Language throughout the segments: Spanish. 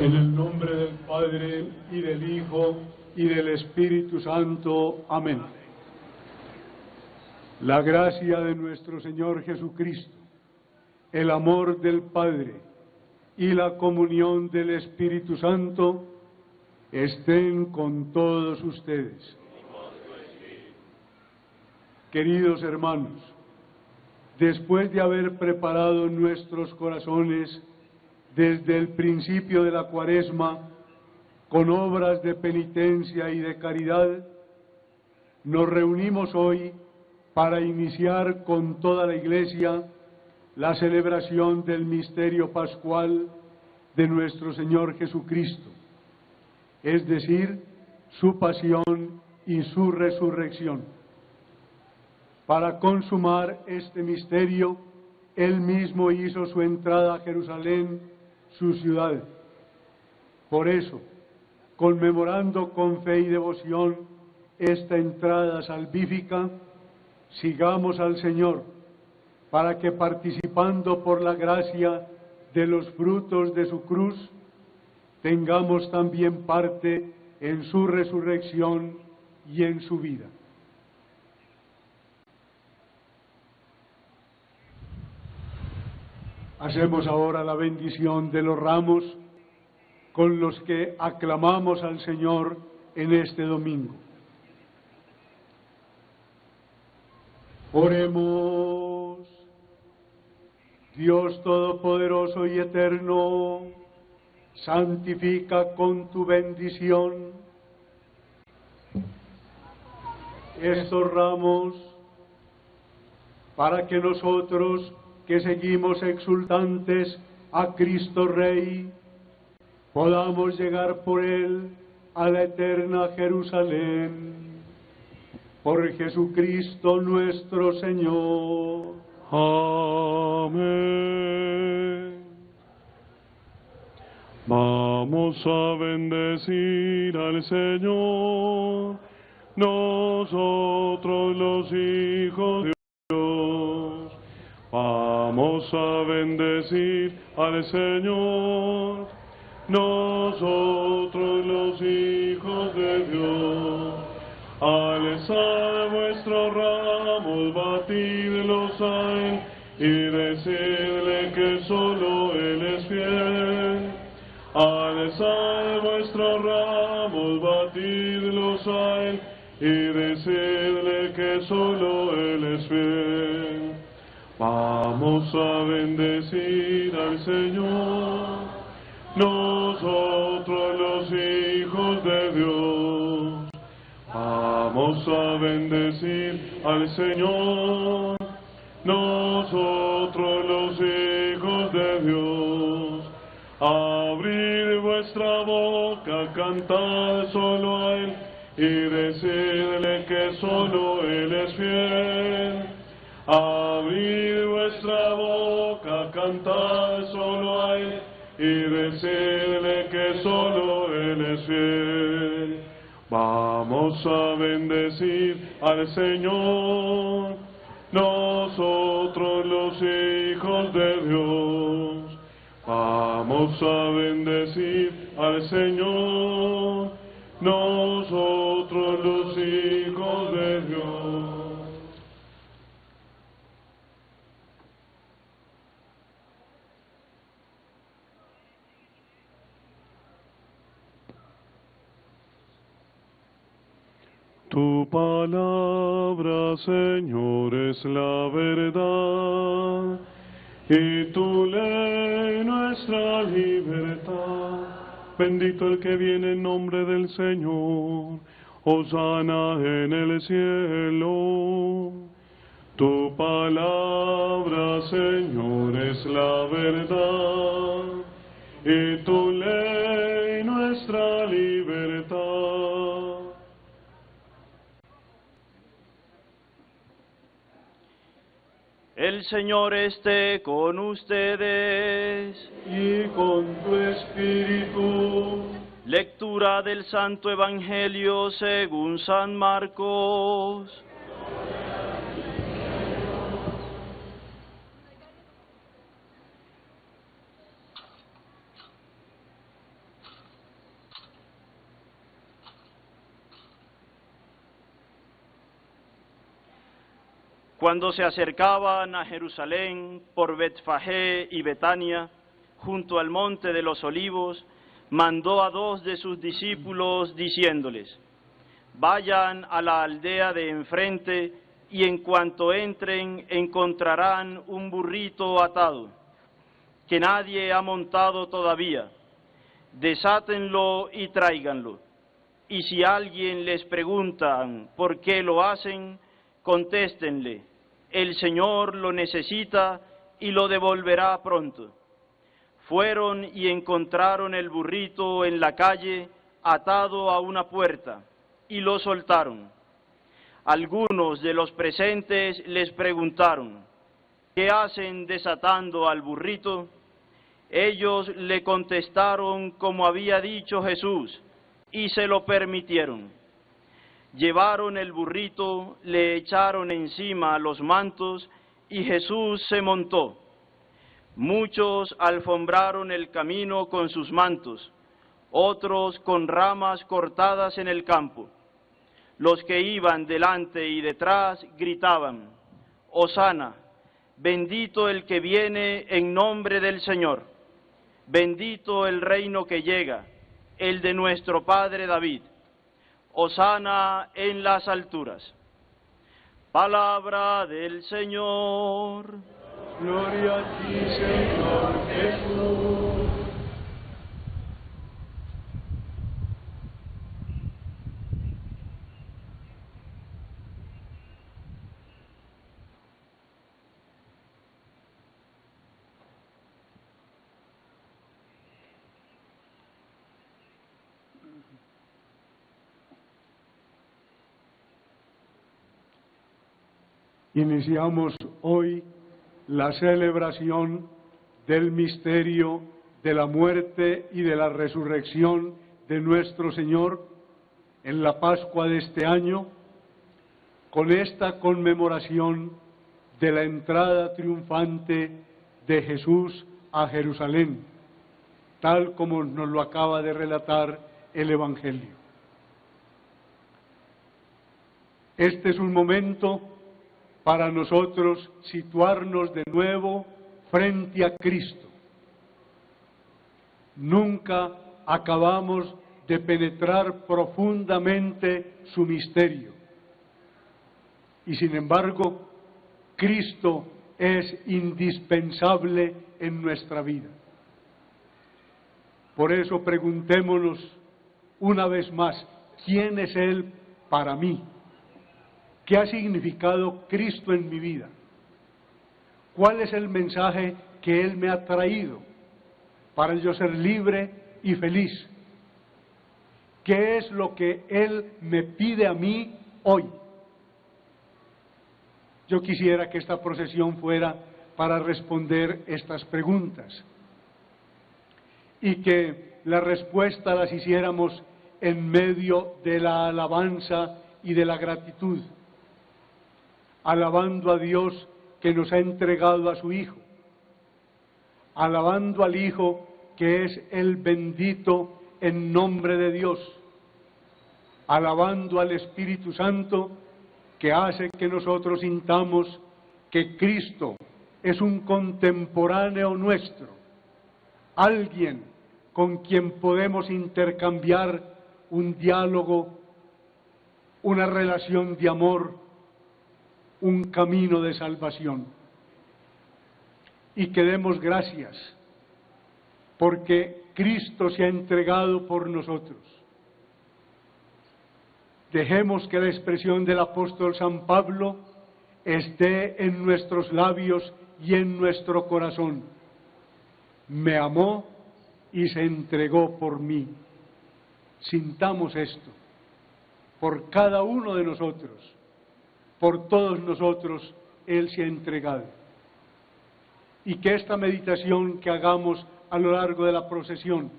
En el nombre del Padre, y del Hijo, y del Espíritu Santo. Amén. La gracia de nuestro Señor Jesucristo, el amor del Padre y la comunión del Espíritu Santo estén con todos ustedes. Queridos hermanos, después de haber preparado nuestros corazones desde el principio de la Cuaresma con obras de penitencia y de caridad, nos reunimos hoy para iniciar con toda la Iglesia la celebración del misterio pascual de nuestro Señor Jesucristo, es decir, su pasión y su resurrección. Para consumar este misterio, Él mismo hizo su entrada a Jerusalén, su ciudad. Por eso, conmemorando con fe y devoción esta entrada salvífica, sigamos al Señor, para que participando por la gracia de los frutos de su cruz, tengamos también parte en su resurrección y en su vida. Hacemos ahora la bendición de los ramos con los que aclamamos al Señor en este domingo. Oremos. Dios Todopoderoso y Eterno, santifica con tu bendición estos ramos, para que nosotros, que seguimos exultantes a Cristo Rey, podamos llegar por Él a la eterna Jerusalén. Por Jesucristo nuestro Señor. Amén. Vamos a bendecir al Señor, nosotros los hijos de Dios. Vamos a bendecir al Señor, nosotros los hijos de Dios. Alzad vuestros ramos, batidlos a Él, y decidle que solo Él es fiel. Alzad vuestros ramos, batidlos a Él, y decidle que solo Él es fiel. Vamos a bendecir al Señor, nosotros los hijos de Dios. Vamos a bendecir al Señor, nosotros los hijos de Dios. Abrid vuestra boca, cantad solo a Él, y decidle que solo Él es fiel. Abrid vuestra boca, cantad solo a Él, y decidle que solo Él es fiel. Vamos a bendecir al Señor, nosotros los hijos de Dios. Vamos a bendecir al Señor, nosotros los hijos de Dios. Tu palabra, Señor, es la verdad, y tu ley nuestra libertad. Bendito el que viene en nombre del Señor, hosana en el cielo. Tu palabra, Señor, es la verdad, y tu ley nuestra libertad. El Señor esté con ustedes. Y con tu espíritu. Lectura del Santo Evangelio según San Marcos. Cuando se acercaban a Jerusalén por Betfagé y Betania, junto al monte de los Olivos, mandó a 2 de sus discípulos diciéndoles: vayan a la aldea de enfrente y en cuanto entren encontrarán un burrito atado, que nadie ha montado todavía. Desátenlo y tráiganlo. Y si alguien les pregunta por qué lo hacen, contéstenle: el Señor lo necesita y lo devolverá pronto. Fueron y encontraron el burrito en la calle, atado a una puerta, y lo soltaron. Algunos de los presentes les preguntaron: ¿qué hacen desatando al burrito? Ellos le contestaron como había dicho Jesús, y se lo permitieron. Llevaron el burrito, le echaron encima los mantos, y Jesús se montó. Muchos alfombraron el camino con sus mantos, otros con ramas cortadas en el campo. Los que iban delante y detrás gritaban: Hosana, bendito el que viene en nombre del Señor, bendito el reino que llega, el de nuestro padre David. Hosana en las alturas. Palabra del Señor. Gloria a ti, Señor Jesús. Iniciamos hoy la celebración del misterio de la muerte y de la resurrección de nuestro Señor en la Pascua de este año, con esta conmemoración de la entrada triunfante de Jesús a Jerusalén, tal como nos lo acaba de relatar el Evangelio. Este es un momento para nosotros situarnos de nuevo frente a Cristo. Nunca acabamos de penetrar profundamente su misterio. Y sin embargo, Cristo es indispensable en nuestra vida. Por eso preguntémonos una vez más: ¿quién es Él para mí? ¿Qué ha significado Cristo en mi vida? ¿Cuál es el mensaje que Él me ha traído para yo ser libre y feliz? ¿Qué es lo que Él me pide a mí hoy? Yo quisiera que esta procesión fuera para responder estas preguntas y que la respuesta las hiciéramos en medio de la alabanza y de la gratitud, alabando a Dios que nos ha entregado a su Hijo, alabando al Hijo que es el bendito en nombre de Dios, alabando al Espíritu Santo que hace que nosotros sintamos que Cristo es un contemporáneo nuestro, alguien con quien podemos intercambiar un diálogo, una relación de amor, un camino de salvación. Y que demos gracias porque Cristo se ha entregado por nosotros. Dejemos que la expresión del apóstol San Pablo esté en nuestros labios y en nuestro corazón. Me amó y se entregó por mí. Sintamos esto por cada uno de nosotros. Por todos nosotros Él se ha entregado. Y que esta meditación que hagamos a lo largo de la procesión,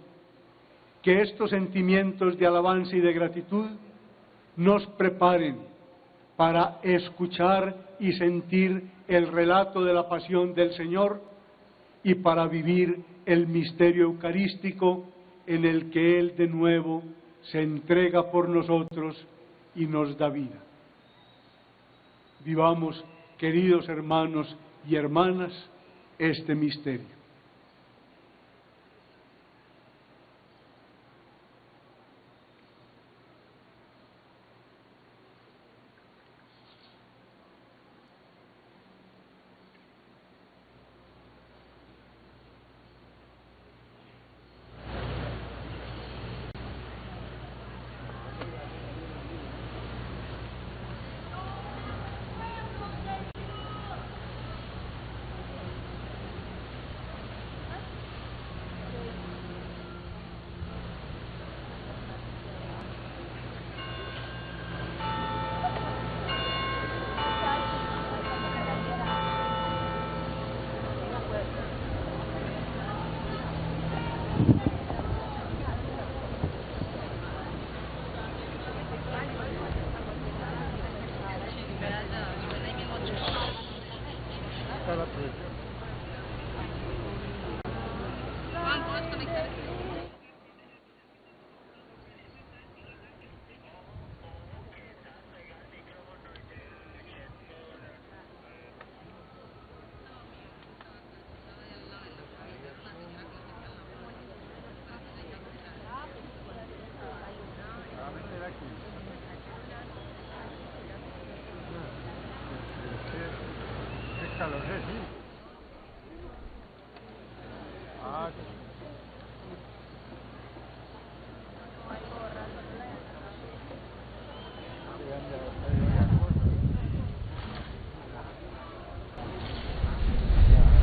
que estos sentimientos de alabanza y de gratitud nos preparen para escuchar y sentir el relato de la pasión del Señor y para vivir el misterio eucarístico en el que Él de nuevo se entrega por nosotros y nos da vida. Vivamos queridos hermanos y hermanas, este misterio.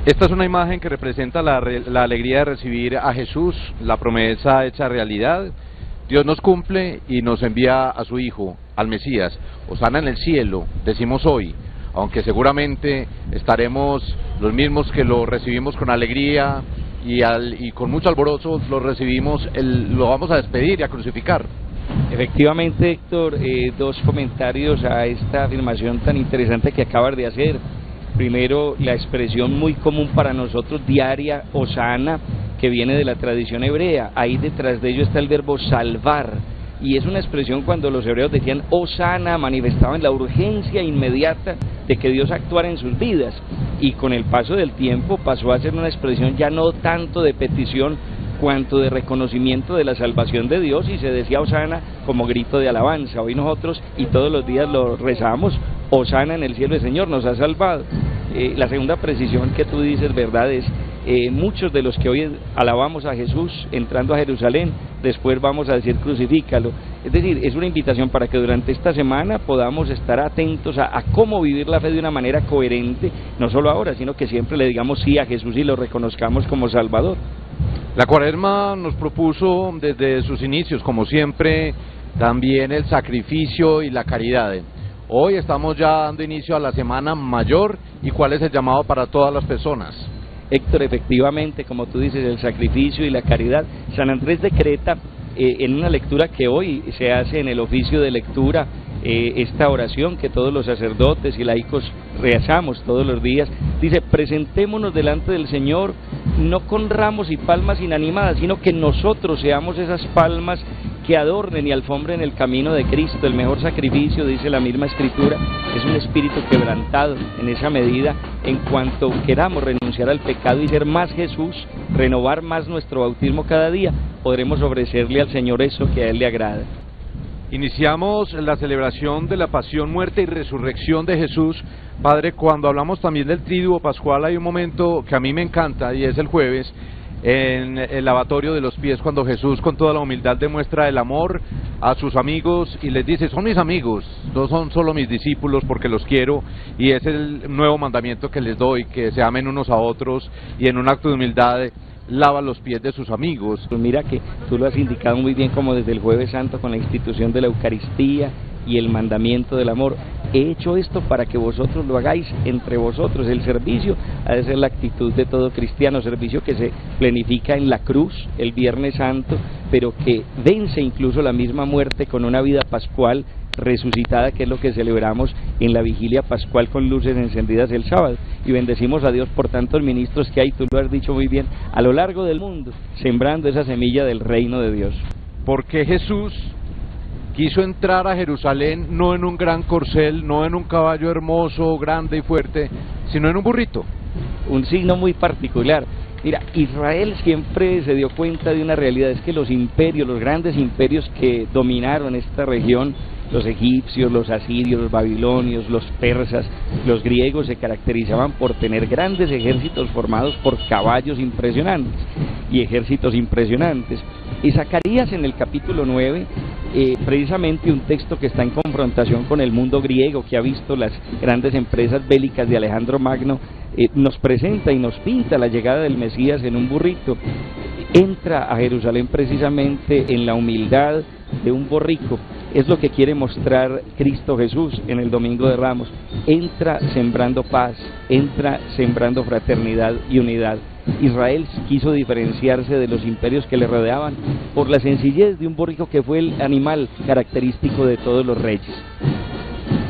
Esta es una imagen que representa la alegría de recibir a Jesús, la promesa hecha realidad. Dios nos cumple y nos envía a su Hijo, al Mesías. Hosana en el cielo, decimos hoy, aunque estaremos los mismos que lo recibimos con alegría y con mucho alborozo, lo recibimos, lo vamos a despedir y a crucificar. Efectivamente, Héctor, dos comentarios a esta afirmación tan interesante que acabas de hacer. Primero, la expresión muy común para nosotros diaria, Hosana, que viene de la tradición hebrea. Ahí detrás de ello está el verbo salvar, y es una expresión cuando los hebreos decían Hosana, manifestaban la urgencia inmediata de que Dios actuara en sus vidas, y con el paso del tiempo pasó a ser una expresión ya no tanto de petición cuanto de reconocimiento de la salvación de Dios, y se decía Hosana como grito de alabanza. Hoy nosotros, y todos los días lo rezamos, Hosana en el cielo, el Señor nos ha salvado. La segunda precisión que tú dices, verdad, es muchos de los que hoy alabamos a Jesús entrando a Jerusalén, después vamos a decir crucifícalo. Es decir, es una invitación para que durante esta semana podamos estar atentos a cómo vivir la fe de una manera coherente, no solo ahora, sino que siempre le digamos sí a Jesús y lo reconozcamos como Salvador. La Cuaresma nos propuso desde sus inicios, como siempre, también el sacrificio y la caridad. Hoy estamos ya dando inicio a la Semana Mayor, ¿y cuál es el llamado para todas las personas? Héctor, efectivamente, como tú dices, el sacrificio y la caridad. San Andrés decreta en una lectura que hoy se hace en el oficio de lectura, esta oración que todos los sacerdotes y laicos rezamos todos los días, dice: presentémonos delante del Señor no con ramos y palmas inanimadas, sino que nosotros seamos esas palmas que adornen y alfombren el camino de Cristo. El mejor sacrificio, dice la misma Escritura, es un espíritu quebrantado. En esa medida, en cuanto queramos renunciar al pecado y ser más Jesús, renovar más nuestro bautismo cada día, podremos ofrecerle al Señor eso que a Él le agrada. Iniciamos la celebración de la pasión, muerte y resurrección de Jesús. Padre, cuando hablamos también del Triduo Pascual, hay un momento que a mí me encanta, y es el jueves, en el lavatorio de los pies, cuando Jesús con toda la humildad demuestra el amor a sus amigos y les dice: son mis amigos, no son solo mis discípulos porque los quiero, y es el nuevo mandamiento que les doy, que se amen unos a otros, y en un acto de humildad lava los pies de sus amigos. Pues mira que tú lo has indicado muy bien, como desde el Jueves Santo con la institución de la Eucaristía y el mandamiento del amor. He hecho esto para que vosotros lo hagáis entre vosotros. El servicio ha de ser la actitud de todo cristiano, servicio que se planifica en la cruz el Viernes Santo, pero que vence incluso la misma muerte con una vida pascual resucitada, que es lo que celebramos en la vigilia pascual con luces encendidas el sábado. Y bendecimos a Dios por tantos ministros que hay, tú lo has dicho muy bien, a lo largo del mundo, sembrando esa semilla del reino de Dios. Porque Jesús quiso entrar a Jerusalén no en un gran corcel, no en un caballo hermoso, grande y fuerte, sino en un burrito. Un signo muy particular. Mira, Israel siempre se dio cuenta de una realidad, es que los imperios, los grandes imperios que dominaron esta región, los egipcios, los asirios, los babilonios, los persas, los griegos, se caracterizaban por tener grandes ejércitos formados por caballos impresionantes y ejércitos impresionantes. Y Zacarías en el capítulo 9, precisamente un texto que está en confrontación con el mundo griego, que ha visto las grandes empresas bélicas de Alejandro Magno, nos presenta y nos pinta la llegada del Mesías en un burrito. Entra a Jerusalén precisamente en la humildad de un borrico. Es lo que quiere mostrar Cristo Jesús en el Domingo de Ramos. Entra sembrando paz, entra sembrando fraternidad y unidad. Israel quiso diferenciarse de los imperios que le rodeaban por la sencillez de un borrico que fue el animal característico de todos los reyes.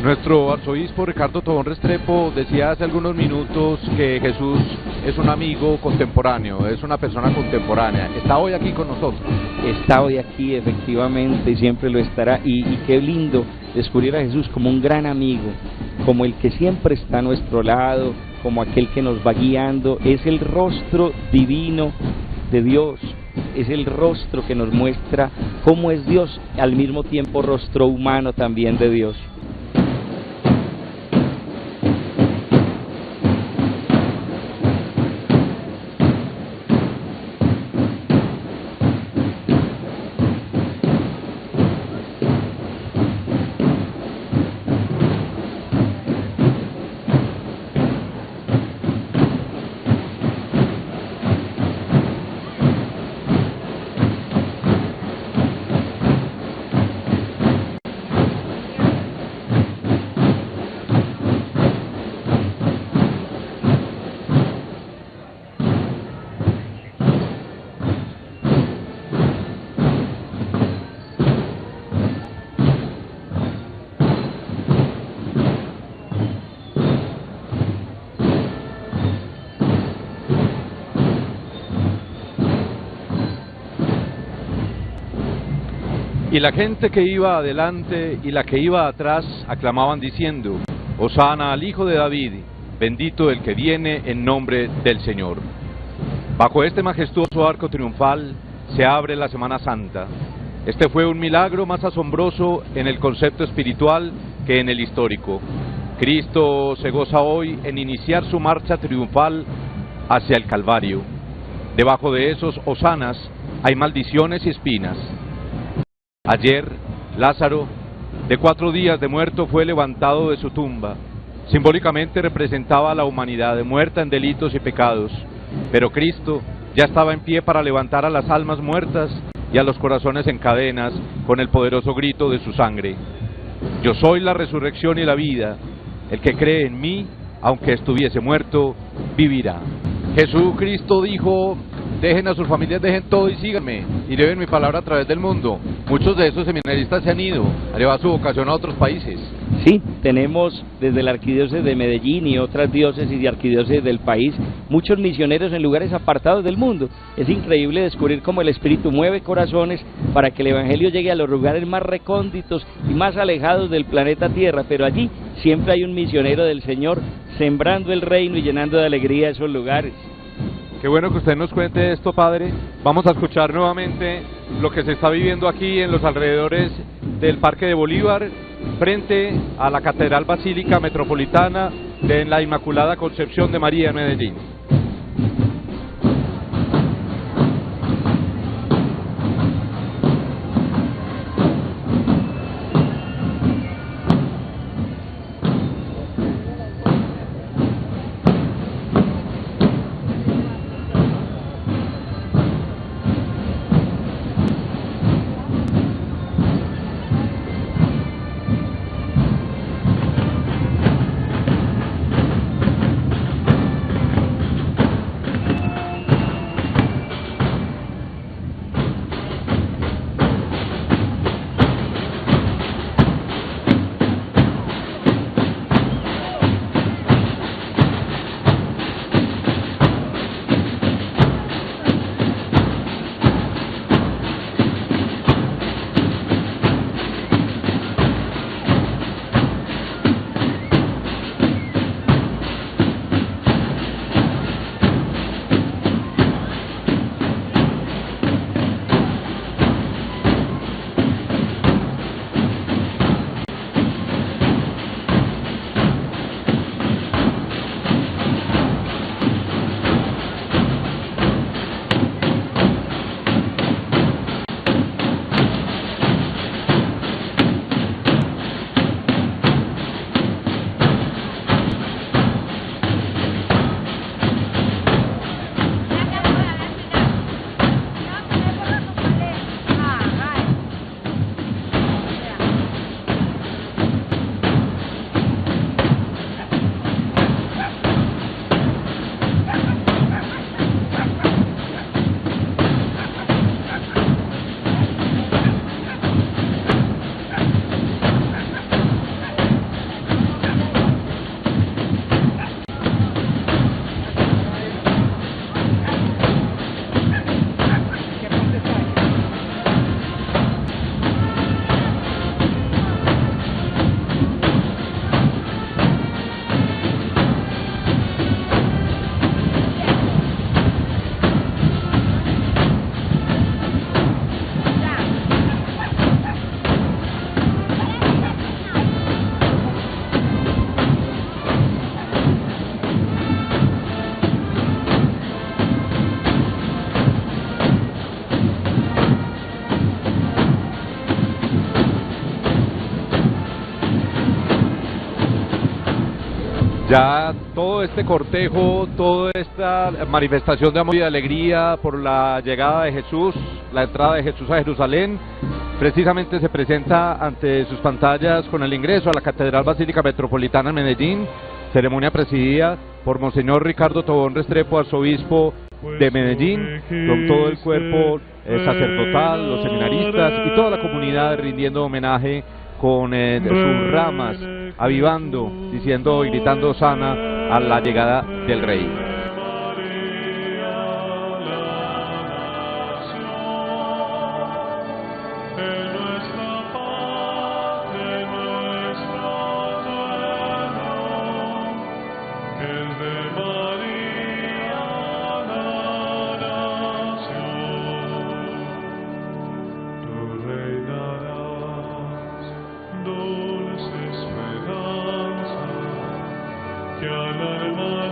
Nuestro arzobispo Ricardo Tobón Restrepo decía hace algunos minutos que Jesús es un amigo contemporáneo, es una persona contemporánea. Está hoy aquí con nosotros. Está hoy aquí, efectivamente, y siempre lo estará. Y qué lindo descubrir a Jesús como un gran amigo, como el que siempre está a nuestro lado, como aquel que nos va guiando. Es el rostro divino de Dios, es el rostro que nos muestra cómo es Dios, al mismo tiempo rostro humano también de Dios. Y la gente que iba adelante y la que iba atrás aclamaban diciendo: Hosana al Hijo de David, bendito el que viene en nombre del Señor. Bajo este majestuoso arco triunfal se abre la Semana Santa. Este fue un milagro más asombroso en el concepto espiritual que en el histórico. Cristo se goza hoy en iniciar su marcha triunfal hacia el Calvario. Debajo de esos hosanas hay maldiciones y espinas. Ayer, Lázaro, de 4 días de muerto, fue levantado de su tumba. Simbólicamente representaba a la humanidad muerta en delitos y pecados, pero Cristo ya estaba en pie para levantar a las almas muertas y a los corazones en cadenas con el poderoso grito de su sangre. Yo soy la resurrección y la vida, el que cree en mí, aunque estuviese muerto, vivirá. Jesucristo dijo: dejen a sus familias, dejen todo y síganme, y lleven mi palabra a través del mundo. Muchos de esos seminaristas se han ido a llevar su vocación a otros países. Sí, tenemos desde la arquidiócesis de Medellín y otras diócesis y arquidiócesis del país muchos misioneros en lugares apartados del mundo. Es increíble descubrir cómo el Espíritu mueve corazones para que el Evangelio llegue a los lugares más recónditos y más alejados del planeta Tierra, pero allí siempre hay un misionero del Señor sembrando el reino y llenando de alegría esos lugares. Qué bueno que usted nos cuente esto, padre. Vamos a escuchar nuevamente lo que se está viviendo aquí en los alrededores del Parque de Bolívar, frente a la Catedral Basílica Metropolitana de la Inmaculada Concepción de María en Medellín. Ya todo este cortejo, toda esta manifestación de amor y de alegría por la llegada de Jesús, la entrada de Jesús a Jerusalén, precisamente se presenta ante sus pantallas con el ingreso a la Catedral Basílica Metropolitana en Medellín, ceremonia presidida por Monseñor Ricardo Tobón Restrepo, arzobispo de Medellín, con todo el cuerpo sacerdotal, los seminaristas y toda la comunidad rindiendo homenaje con sus ramas, avivando, diciendo y gritando Hosana a la llegada del Rey. Que al alma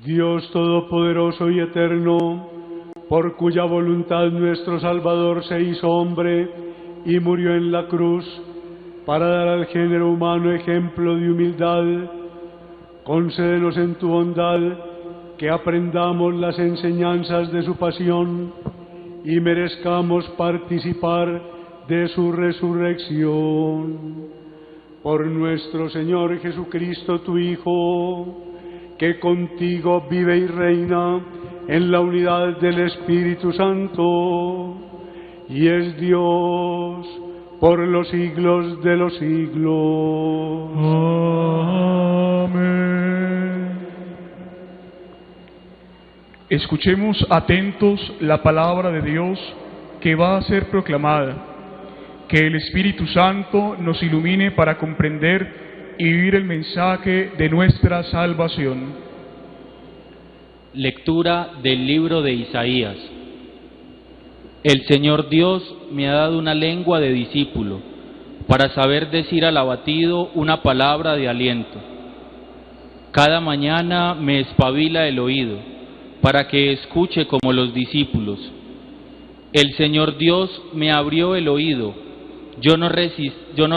Dios Todopoderoso y Eterno, por cuya voluntad nuestro Salvador se hizo hombre y murió en la cruz, para dar al género humano ejemplo de humildad, concédenos en tu bondad que aprendamos las enseñanzas de su pasión y merezcamos participar de su resurrección. Por nuestro Señor Jesucristo, tu Hijo, que contigo vive y reina en la unidad del Espíritu Santo, y es Dios por los siglos de los siglos. Amén. Escuchemos atentos la palabra de Dios que va a ser proclamada. Que el Espíritu Santo nos ilumine para comprender y vivir el mensaje de nuestra salvación. Lectura del libro de Isaías. El Señor Dios me ha dado una lengua de discípulo, para saber decir al abatido una palabra de aliento. Cada mañana me espabila el oído, para que escuche como los discípulos. El Señor Dios me abrió el oído, yo no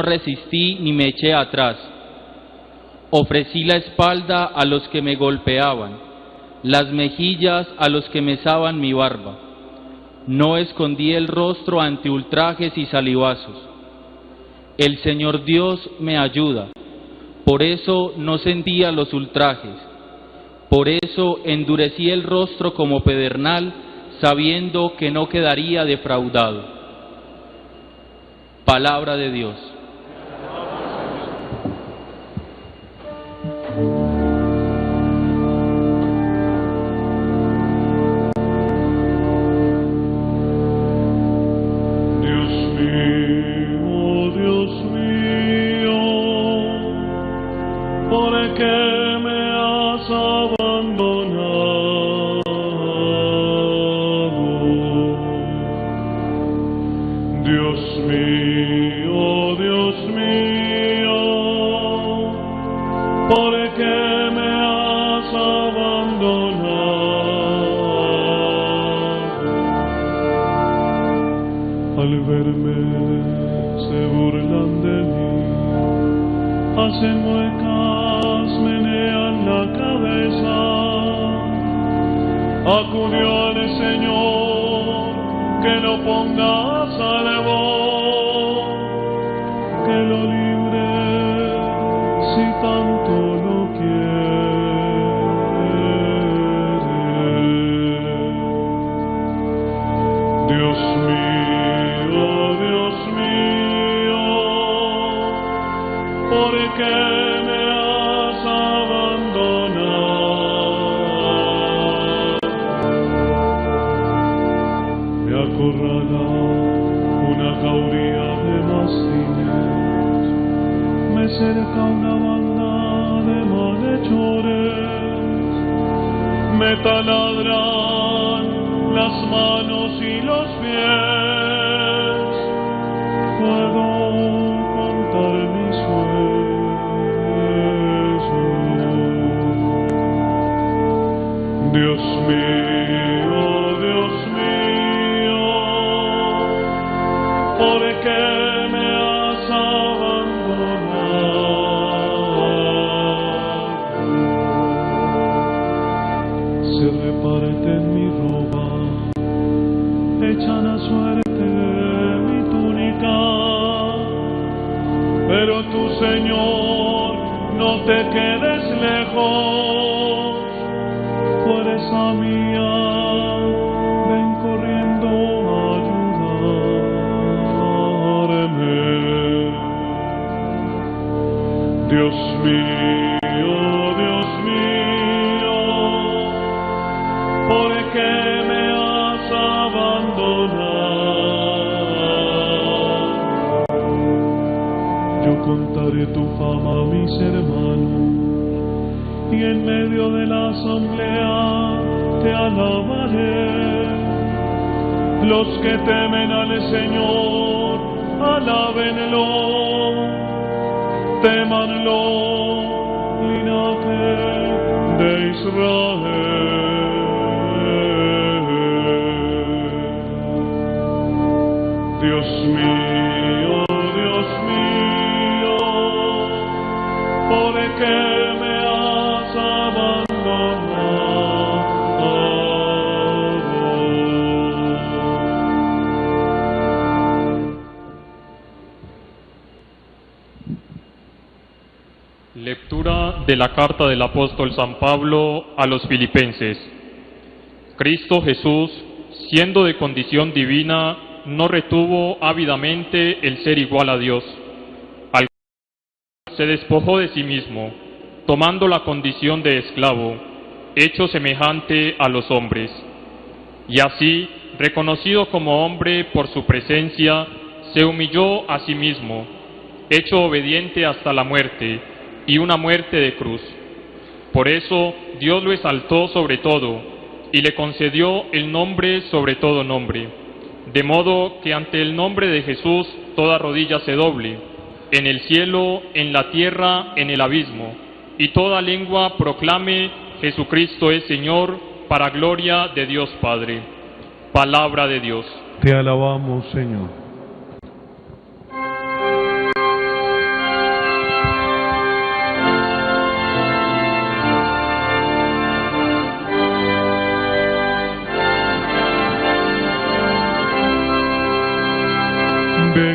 resistí ni me eché atrás. Ofrecí la espalda a los que me golpeaban, las mejillas a los que mesaban mi barba. No escondí el rostro ante ultrajes y salivazos. El Señor Dios me ayuda, por eso no sentía los ultrajes. Por eso endurecí el rostro como pedernal, sabiendo que no quedaría defraudado. Palabra de Dios. de Israel. Dios mío, ¿por qué me has abandonado? Lectura de la carta del apóstol San Pablo a los Filipenses. Cristo Jesús, siendo de condición divina, no retuvo ávidamente el ser igual a Dios. Al se despojó de sí mismo, tomando la condición de esclavo, hecho semejante a los hombres. Y así, reconocido como hombre por su presencia, se humilló a sí mismo, hecho obediente hasta la muerte, y una muerte de cruz. Por eso Dios lo exaltó sobre todo, y le concedió el nombre sobre todo nombre, de modo que ante el nombre de Jesús toda rodilla se doble, en el cielo, en la tierra, en el abismo, y toda lengua proclame: Jesucristo es Señor, para gloria de Dios Padre. Palabra de Dios. Te alabamos, Señor.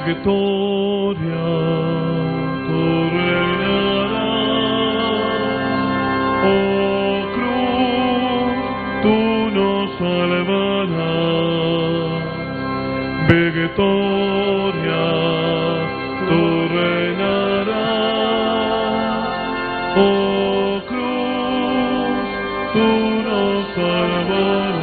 Victoria, tú reinarás, oh cruz, tú nos salvarás. Victoria, tú reinarás, oh cruz, tú nos salvarás.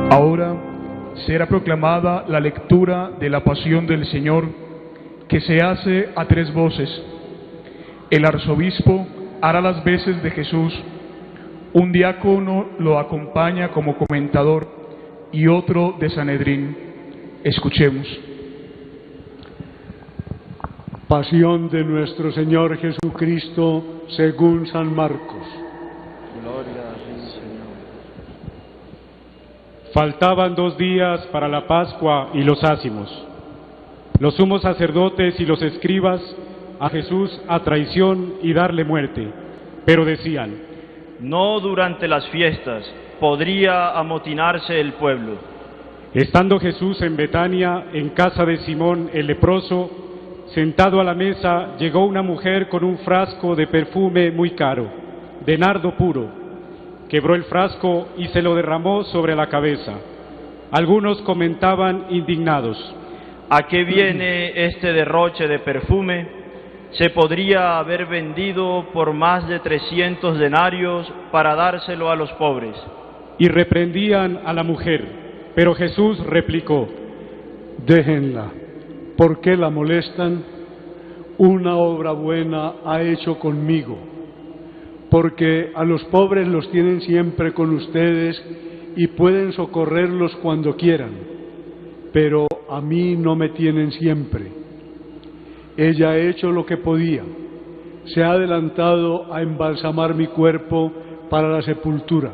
Ahora será proclamada la lectura de la pasión del Señor, que se hace a tres voces. El arzobispo hará las veces de Jesús, un diácono lo acompaña como comentador y otro de Sanedrín. Escuchemos. Pasión de nuestro Señor Jesucristo según San Marcos. Faltaban 2 días para la Pascua y los ácimos. Los sumos sacerdotes y los escribas a Jesús a traición y darle muerte, pero decían: no durante las fiestas, podría amotinarse el pueblo. Estando Jesús en Betania, en casa de Simón el leproso, sentado a la mesa, llegó una mujer con un frasco de perfume muy caro, de nardo puro. Quebró el frasco y se lo derramó sobre la cabeza. Algunos comentaban indignados: ¿a qué viene este derroche de perfume? Se podría haber vendido por más de 300 denarios para dárselo a los pobres. Y reprendían a la mujer, pero Jesús replicó: déjenla, ¿por qué la molestan? Una obra buena ha hecho conmigo. Porque a los pobres los tienen siempre con ustedes y pueden socorrerlos cuando quieran, pero a mí no me tienen siempre. Ella ha hecho lo que podía, se ha adelantado a embalsamar mi cuerpo para la sepultura.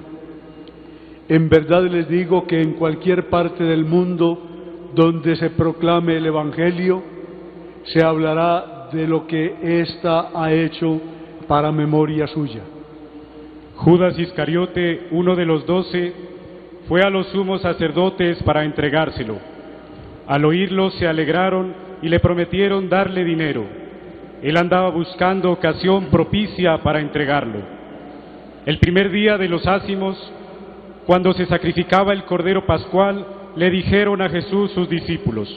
En verdad les digo que en cualquier parte del mundo donde se proclame el Evangelio, se hablará de lo que ésta ha hecho para memoria suya. Judas Iscariote, uno de los 12, fue a los sumos sacerdotes para entregárselo. Al oírlo se alegraron y le prometieron darle dinero. Él andaba buscando ocasión propicia para entregarlo. El primer día de los ácimos, cuando se sacrificaba el cordero pascual, le dijeron a Jesús sus discípulos: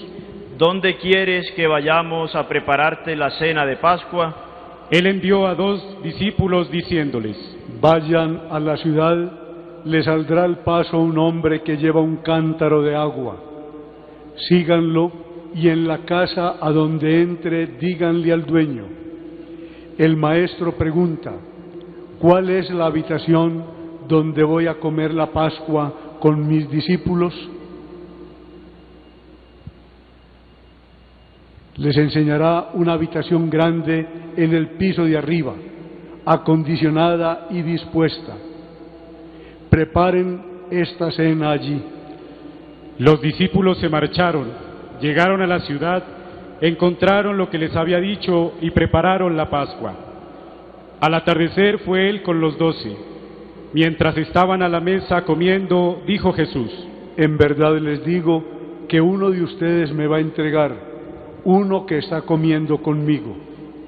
¿dónde quieres que vayamos a prepararte la cena de Pascua? Él envió a 2 discípulos diciéndoles: vayan a la ciudad, le saldrá al paso un hombre que lleva un cántaro de agua. Síganlo y en la casa a donde entre díganle al dueño: el maestro pregunta, ¿cuál es la habitación donde voy a comer la Pascua con mis discípulos? Les enseñará una habitación grande en el piso de arriba, acondicionada y dispuesta. Preparen esta cena allí. Los discípulos se marcharon, llegaron a la ciudad, encontraron lo que les había dicho y prepararon la Pascua. Al atardecer fue él con los 12. Mientras estaban a la mesa comiendo, dijo Jesús: En verdad les digo que uno de ustedes me va a entregar, uno que está comiendo conmigo.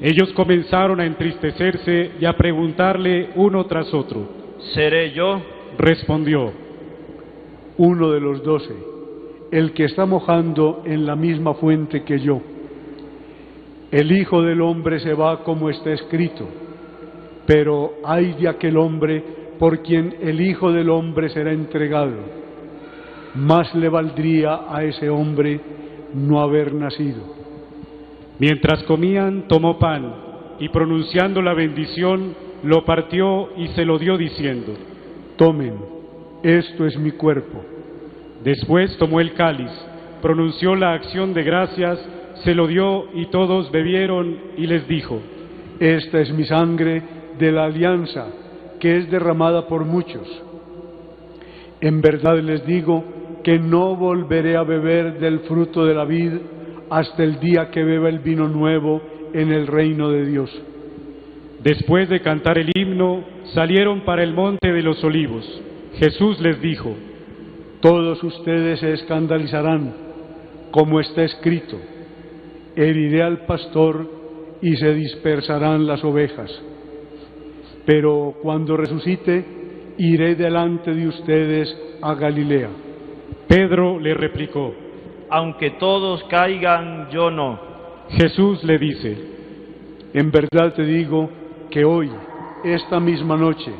Ellos comenzaron a entristecerse y a preguntarle uno tras otro: ¿Seré yo? Respondió: Uno de los 12, el que está mojando en la misma fuente que yo. El Hijo del Hombre se va como está escrito, pero ay de aquel hombre por quien el Hijo del Hombre será entregado. Más le valdría a ese hombre no haber nacido. Mientras comían, tomó pan, y pronunciando la bendición, lo partió y se lo dio diciendo: Tomen, esto es mi cuerpo. Después tomó el cáliz, pronunció la acción de gracias, se lo dio y todos bebieron, y les dijo: Esta es mi sangre de la alianza, que es derramada por muchos. En verdad les digo que no volveré a beber del fruto de la vid hasta el día que beba el vino nuevo en el reino de Dios. Después de cantar el himno, salieron para el monte de los olivos. Jesús les dijo: Todos ustedes se escandalizarán, como está escrito: heriré al pastor y se dispersarán las ovejas. Pero cuando resucite, iré delante de ustedes a Galilea. Pedro le replicó: Aunque todos caigan, yo no. Jesús le dice: En verdad te digo que hoy, esta misma noche,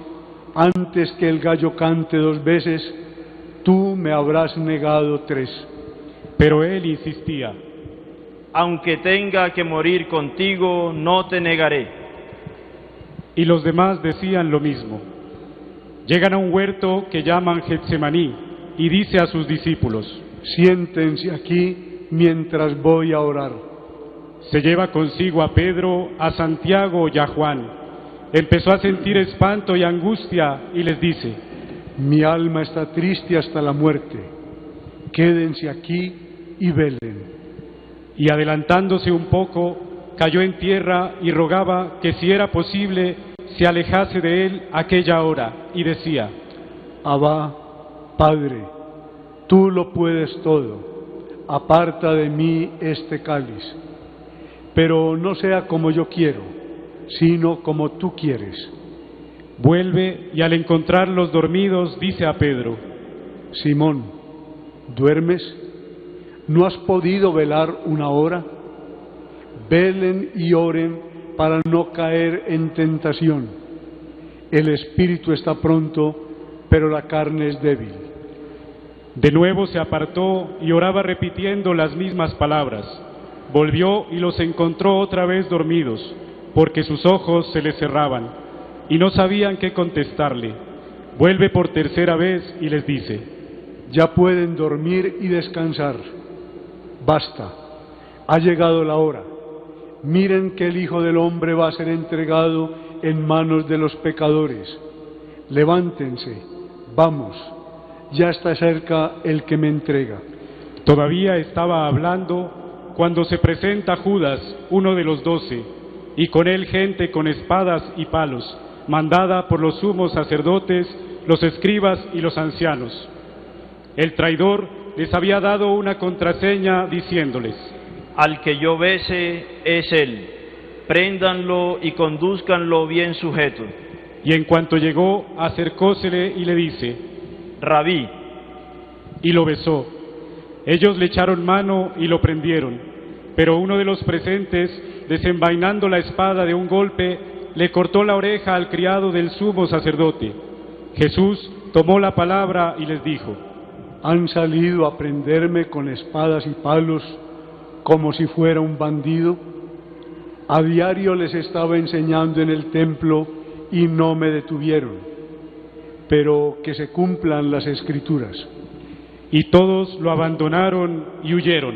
antes que el gallo cante 2 veces, tú me habrás negado 3. Pero él insistía: Aunque tenga que morir contigo, no te negaré. Y los demás decían lo mismo. Llegan a un huerto que llaman Getsemaní, y dice a sus discípulos: Siéntense aquí mientras voy a orar. Se lleva consigo a Pedro, a Santiago y a Juan. Empezó a sentir espanto y angustia y les dice: Mi alma está triste hasta la muerte. Quédense aquí y velen. Y adelantándose un poco, cayó en tierra y rogaba que si era posible se alejase de él aquella hora, y decía: Abba, Padre, tú lo puedes todo, aparta de mí este cáliz, pero no sea como yo quiero, sino como tú quieres. Vuelve y al encontrarlos dormidos dice a Pedro: Simón, ¿duermes? ¿No has podido velar 1 hora? Velen y oren para no caer en tentación. El espíritu está pronto, pero la carne es débil. De nuevo se apartó y oraba repitiendo las mismas palabras. Volvió y los encontró otra vez dormidos, porque sus ojos se les cerraban, y no sabían qué contestarle. Vuelve por 3ª vez y les dice: Ya pueden dormir y descansar. Basta, ha llegado la hora. Miren que el Hijo del Hombre va a ser entregado en manos de los pecadores. Levántense, vamos, ya está cerca el que me entrega. Todavía estaba hablando cuando se presenta Judas, uno de los 12, y con él gente con espadas y palos, mandada por los sumos sacerdotes, los escribas y los ancianos. El traidor les había dado una contraseña diciéndoles: Al que yo bese es él, préndanlo y condúzcanlo bien sujeto. Y en cuanto llegó, acercósele y le dice: Rabí. Y lo besó. Ellos le echaron mano y lo prendieron, pero uno de los presentes, desenvainando la espada de un golpe, le cortó la oreja al criado del sumo sacerdote. Jesús tomó la palabra y les dijo: ¿Han salido a prenderme con espadas y palos como si fuera un bandido? A diario les estaba enseñando en el templo y no me detuvieron, pero que se cumplan las Escrituras. Y todos lo abandonaron y huyeron.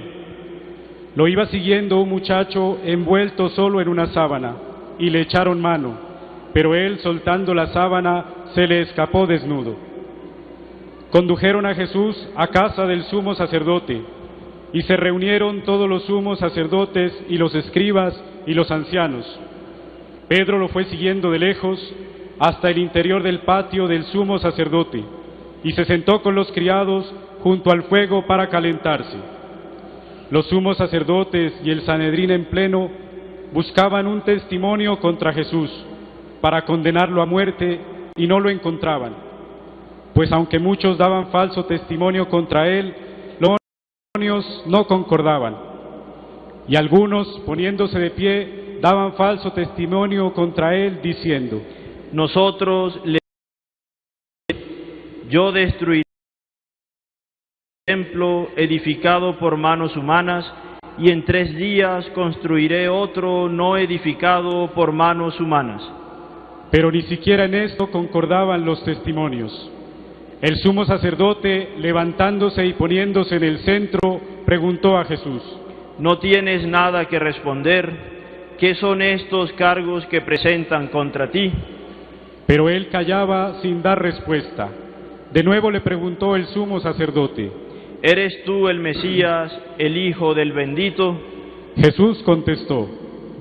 Lo iba siguiendo un muchacho envuelto solo en una sábana, y le echaron mano, pero él, soltando la sábana, se le escapó desnudo. Condujeron a Jesús a casa del sumo sacerdote, y se reunieron todos los sumos sacerdotes y los escribas y los ancianos. Pedro lo fue siguiendo de lejos hasta el interior del patio del sumo sacerdote, y se sentó con los criados junto al fuego para calentarse. Los sumos sacerdotes y el Sanedrín en pleno buscaban un testimonio contra Jesús para condenarlo a muerte, y no lo encontraban, pues aunque muchos daban falso testimonio contra él, los testimonios no concordaban. Y algunos, poniéndose de pie, daban falso testimonio contra él, diciendo: yo destruiré el templo edificado por manos humanas, y en 3 días construiré otro no edificado por manos humanas. Pero ni siquiera en esto concordaban los testimonios. El sumo sacerdote, levantándose y poniéndose en el centro, preguntó a Jesús: ¿No tienes nada que responder? ¿Qué son estos cargos que presentan contra ti? Pero él callaba sin dar respuesta. De nuevo le preguntó el sumo sacerdote: ¿Eres tú el Mesías, el Hijo del Bendito? Jesús contestó: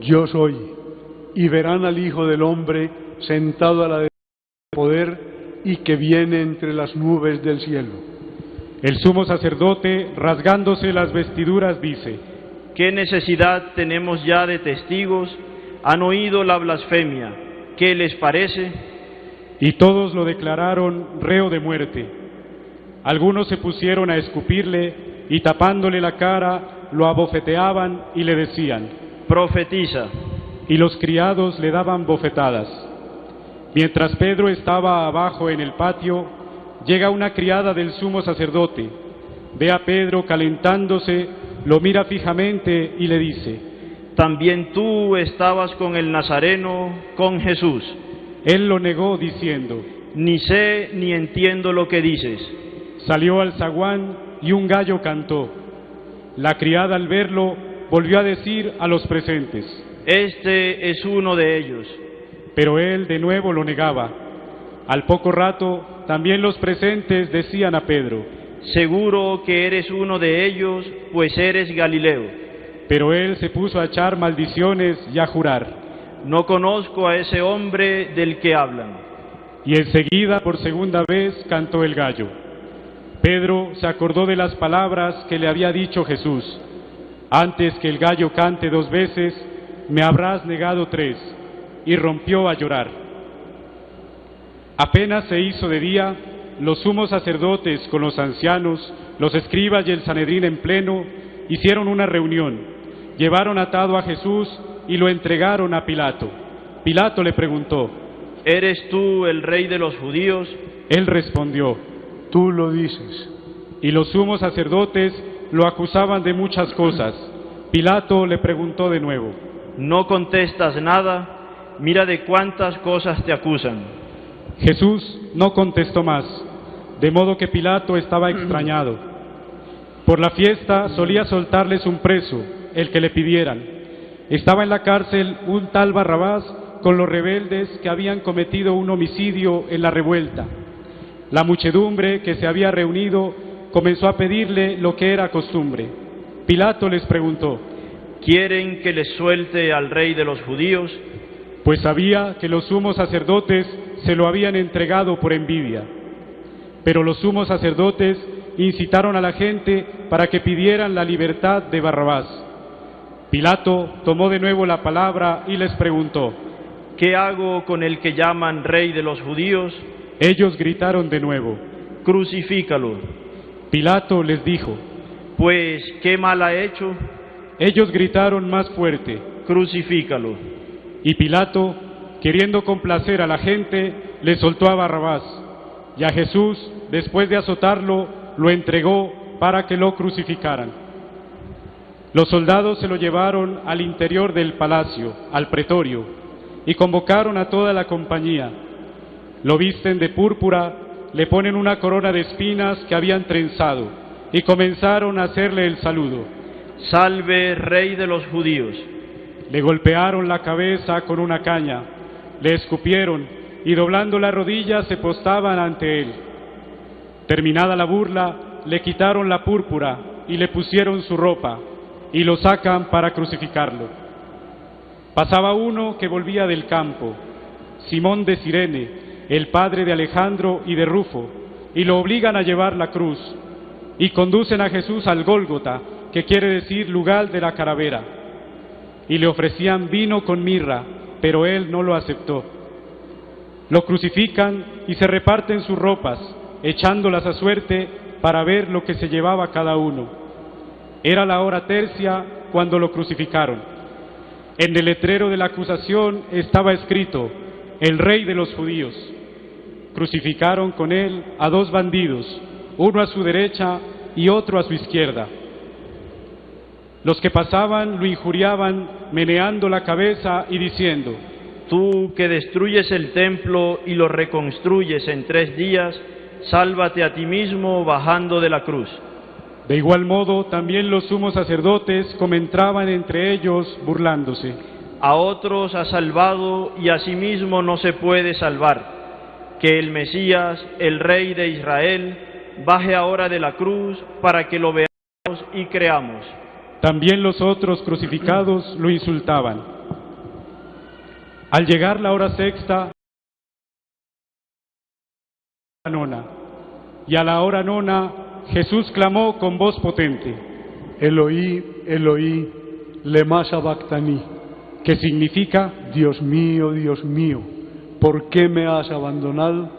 Yo soy, y verán al Hijo del Hombre sentado a la derecha del poder y que viene entre las nubes del cielo. El sumo sacerdote, rasgándose las vestiduras, dice: ¿Qué necesidad tenemos ya de testigos? Han oído la blasfemia. ¿Qué les parece? Y todos lo declararon reo de muerte. Algunos se pusieron a escupirle y tapándole la cara lo abofeteaban y le decían: profetiza. Y los criados le daban bofetadas. Mientras Pedro estaba abajo en el patio, llega una criada del sumo sacerdote, ve a Pedro calentándose, lo mira fijamente y le dice: ¿También tú estabas con el Nazareno, con Jesús? Él lo negó diciendo: ni sé ni entiendo lo que dices. Salió al zaguán y un gallo cantó. La criada, al verlo, volvió a decir a los presentes: este es uno de ellos. Pero él de nuevo lo negaba. Al poco rato, también los presentes decían a Pedro: seguro que eres uno de ellos, pues eres Galileo. Pero él se puso a echar maldiciones y a jurar: no conozco a ese hombre del que hablan. Y enseguida, por segunda vez, cantó el gallo. Pedro se acordó de las palabras que le había dicho Jesús: antes que el gallo cante 2 veces, me habrás negado 3, y rompió a llorar. Apenas se hizo de día, los sumos sacerdotes con los ancianos, los escribas y el Sanedrín en pleno, hicieron una reunión, llevaron atado a Jesús y lo entregaron a Pilato. Pilato le preguntó: ¿eres tú el rey de los judíos? Él respondió: tú lo dices. Y los sumos sacerdotes lo acusaban de muchas cosas. Pilato le preguntó de nuevo: ¿no contestas nada? Mira de cuántas cosas te acusan. Jesús no contestó más, de modo que Pilato estaba extrañado. Por la fiesta solía soltarles un preso, el que le pidieran. Estaba en la cárcel un tal Barrabás con los rebeldes que habían cometido un homicidio en la revuelta. La muchedumbre que se había reunido comenzó a pedirle lo que era costumbre. Pilato les preguntó: ¿quieren que les suelte al rey de los judíos? Pues sabía que los sumos sacerdotes se lo habían entregado por envidia. Pero los sumos sacerdotes incitaron a la gente para que pidieran la libertad de Barrabás. Pilato tomó de nuevo la palabra y les preguntó: ¿qué hago con el que llaman rey de los judíos? Ellos gritaron de nuevo: crucifícalo. Pilato les dijo: pues, ¿qué mal ha hecho? Ellos gritaron más fuerte: crucifícalo. Y Pilato, queriendo complacer a la gente, le soltó a Barrabás, y a Jesús, después de azotarlo, lo entregó para que lo crucificaran. Los soldados se lo llevaron al interior del palacio, al pretorio, y convocaron a toda la compañía. Lo visten de púrpura, le ponen una corona de espinas que habían trenzado, y comenzaron a hacerle el saludo. Salve, Rey de los judíos. Le golpearon la cabeza con una caña, le escupieron y doblando las rodillas se postraban ante él. Terminada la burla, le quitaron la púrpura y le pusieron su ropa y lo sacan para crucificarlo. Pasaba uno que volvía del campo, Simón de Cirene, el padre de Alejandro y de Rufo, y lo obligan a llevar la cruz y conducen a Jesús al Gólgota, que quiere decir lugar de la calavera, y le ofrecían vino con mirra, pero él no lo aceptó. Lo crucifican y se reparten sus ropas, echándolas a suerte para ver lo que se llevaba cada uno. Era la hora tercia cuando lo crucificaron. En el letrero de la acusación estaba escrito: el Rey de los judíos. Crucificaron con él a dos bandidos, uno a su derecha y otro a su izquierda. Los que pasaban lo injuriaban, meneando la cabeza y diciendo: Tú que destruyes el templo y lo reconstruyes en 3 días, sálvate a ti mismo bajando de la cruz. De igual modo, también los sumos sacerdotes comentaban entre ellos, burlándose: A otros ha salvado y a sí mismo no se puede salvar. Que el Mesías, el Rey de Israel, baje ahora de la cruz para que lo veamos y creamos. También los otros crucificados lo insultaban. Al llegar la hora sexta, y a la hora nona, Jesús clamó con voz potente: Eloí, Eloí, lema sabactani, que significa: Dios mío, ¿por qué me has abandonado?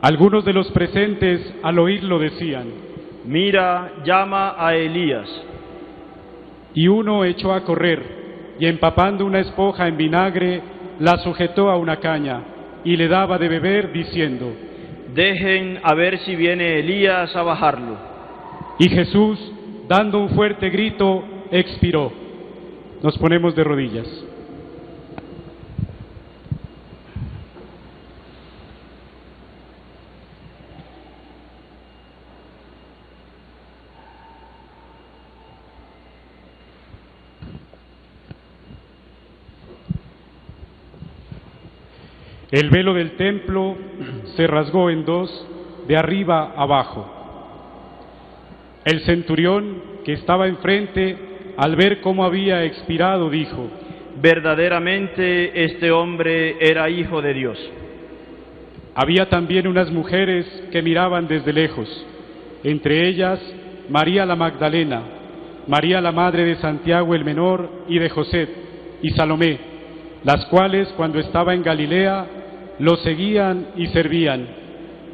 Algunos de los presentes al oírlo decían: Mira, llama a Elías. Y uno echó a correr, y empapando una esponja en vinagre, la sujetó a una caña, y le daba de beber, diciendo: Dejen a ver si viene Elías a bajarlo. Y Jesús, dando un fuerte grito, expiró. Nos ponemos de rodillas. El velo del templo se rasgó en dos, de arriba abajo. El centurión que estaba enfrente, al ver cómo había expirado, dijo: Verdaderamente este hombre era hijo de Dios. Había también unas mujeres que miraban desde lejos, entre ellas María la Magdalena, María la madre de Santiago el menor y de José, y Salomé, las cuales cuando estaba en Galilea lo seguían y servían,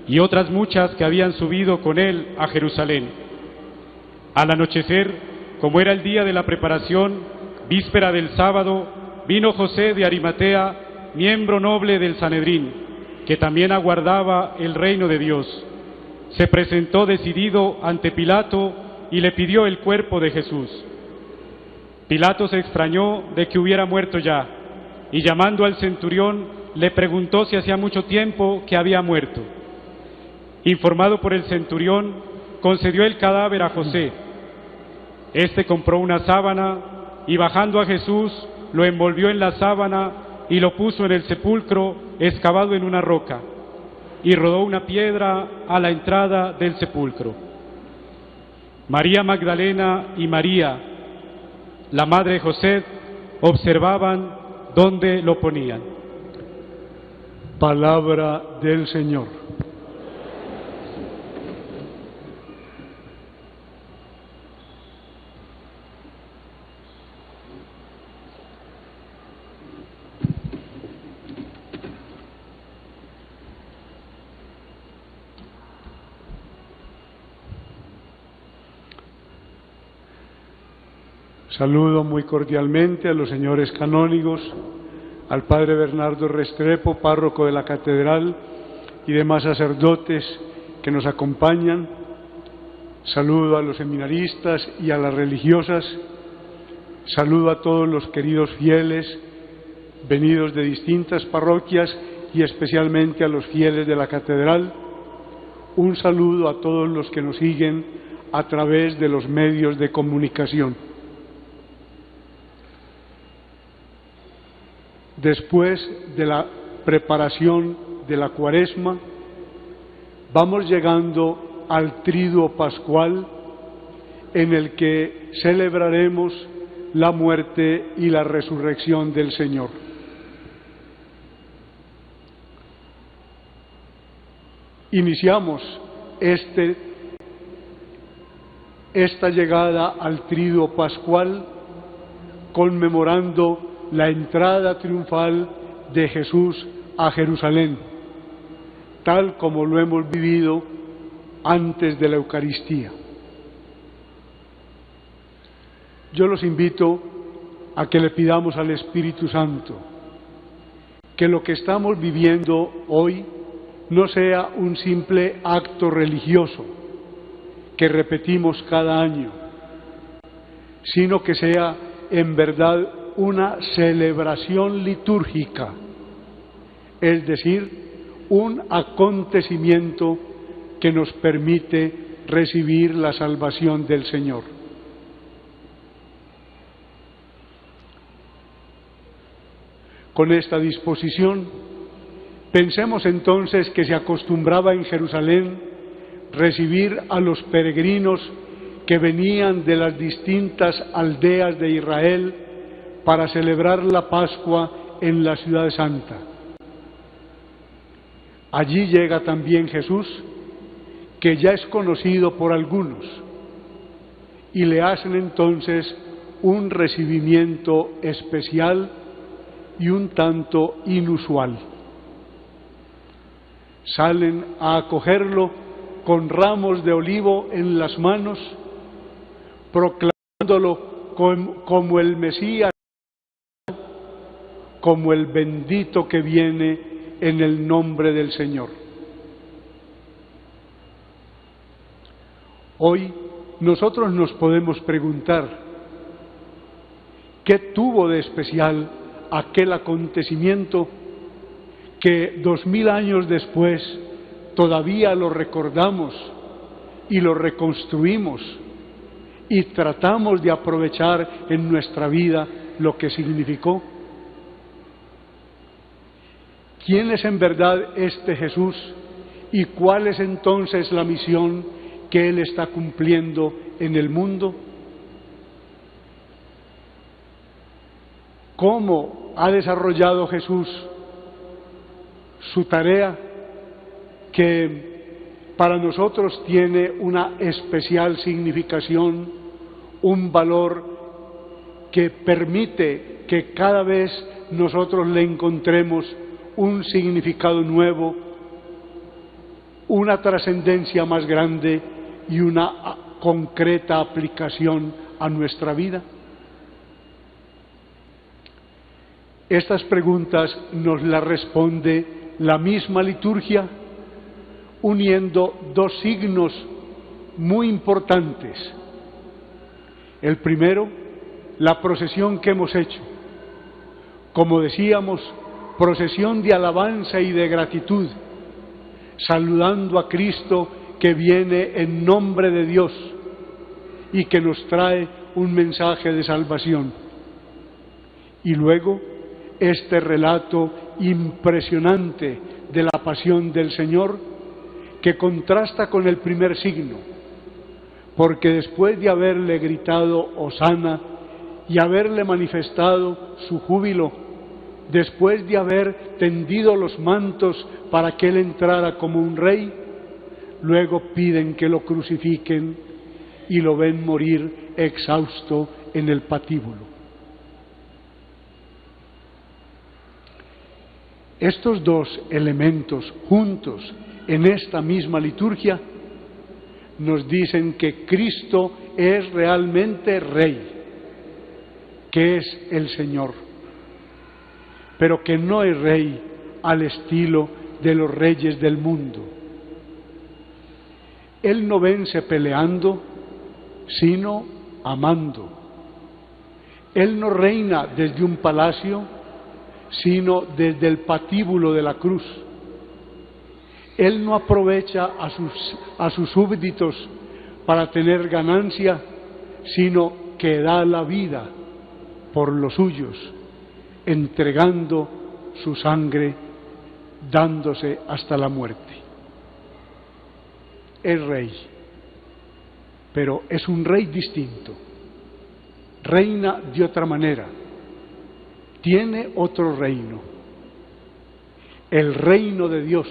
y otras muchas que habían subido con él a Jerusalén. Al anochecer, como era el día de la preparación, víspera del sábado, vino José de Arimatea, miembro noble del Sanedrín, que también aguardaba el reino de Dios. Se presentó decidido ante Pilato y le pidió el cuerpo de Jesús. Pilato se extrañó de que hubiera muerto ya, y llamando al centurión, le preguntó si hacía mucho tiempo que había muerto. Informado por el centurión, concedió el cadáver a José. Este compró una sábana y bajando a Jesús, lo envolvió en la sábana y lo puso en el sepulcro excavado en una roca, y rodó una piedra a la entrada del sepulcro. María Magdalena y María, la madre de José, observaban dónde lo ponían. Palabra del Señor. Saludo muy cordialmente a los señores canónigos, al padre Bernardo Restrepo, párroco de la catedral, y demás sacerdotes que nos acompañan. Saludo a los seminaristas y a las religiosas. Saludo a todos los queridos fieles venidos de distintas parroquias y especialmente a los fieles de la catedral. Un saludo a todos los que nos siguen a través de los medios de comunicación. Después de la preparación de la Cuaresma, vamos llegando al Triduo Pascual, en el que celebraremos la muerte y la resurrección del Señor. Iniciamos esta llegada al Triduo Pascual conmemorando la entrada triunfal de Jesús a Jerusalén, tal como lo hemos vivido antes de la Eucaristía. Yo los invito a que le pidamos al Espíritu Santo que lo que estamos viviendo hoy no sea un simple acto religioso que repetimos cada año, sino que sea en verdad una celebración litúrgica, es decir, un acontecimiento que nos permite recibir la salvación del Señor. Con esta disposición, pensemos entonces que se acostumbraba en Jerusalén recibir a los peregrinos que venían de las distintas aldeas de Israel para celebrar la Pascua en la Ciudad Santa. Allí llega también Jesús, que ya es conocido por algunos, y le hacen entonces un recibimiento especial y un tanto inusual. Salen a acogerlo con ramos de olivo en las manos, proclamándolo como el Mesías, como el bendito que viene en el nombre del Señor. Hoy nosotros nos podemos preguntar, ¿qué tuvo de especial aquel acontecimiento que 2000 años después todavía lo recordamos y lo reconstruimos y tratamos de aprovechar en nuestra vida lo que significó? ¿Quién es en verdad este Jesús y cuál es entonces la misión que Él está cumpliendo en el mundo? ¿Cómo ha desarrollado Jesús su tarea, que para nosotros tiene una especial significación, un valor que permite que cada vez nosotros le encontremos un significado nuevo, una trascendencia más grande y una concreta aplicación a nuestra vida? Estas preguntas nos las responde la misma liturgia, uniendo dos signos muy importantes. El primero, la procesión que hemos hecho. Como decíamos, procesión de alabanza y de gratitud, saludando a Cristo que viene en nombre de Dios y que nos trae un mensaje de salvación. Y luego, este relato impresionante de la pasión del Señor, que contrasta con el primer signo, porque después de haberle gritado Hosana y haberle manifestado su júbilo, después de haber tendido los mantos para que Él entrara como un rey, luego piden que lo crucifiquen y lo ven morir exhausto en el patíbulo. Estos dos elementos juntos en esta misma liturgia nos dicen que Cristo es realmente Rey, que es el Señor, pero que no es Rey al estilo de los reyes del mundo. Él no vence peleando, sino amando. Él no reina desde un palacio, sino desde el patíbulo de la cruz. Él no aprovecha a sus súbditos para tener ganancia, sino que da la vida por los suyos, entregando su sangre, dándose hasta la muerte. Es rey, pero es un rey distinto, reina de otra manera, tiene otro reino, el reino de Dios,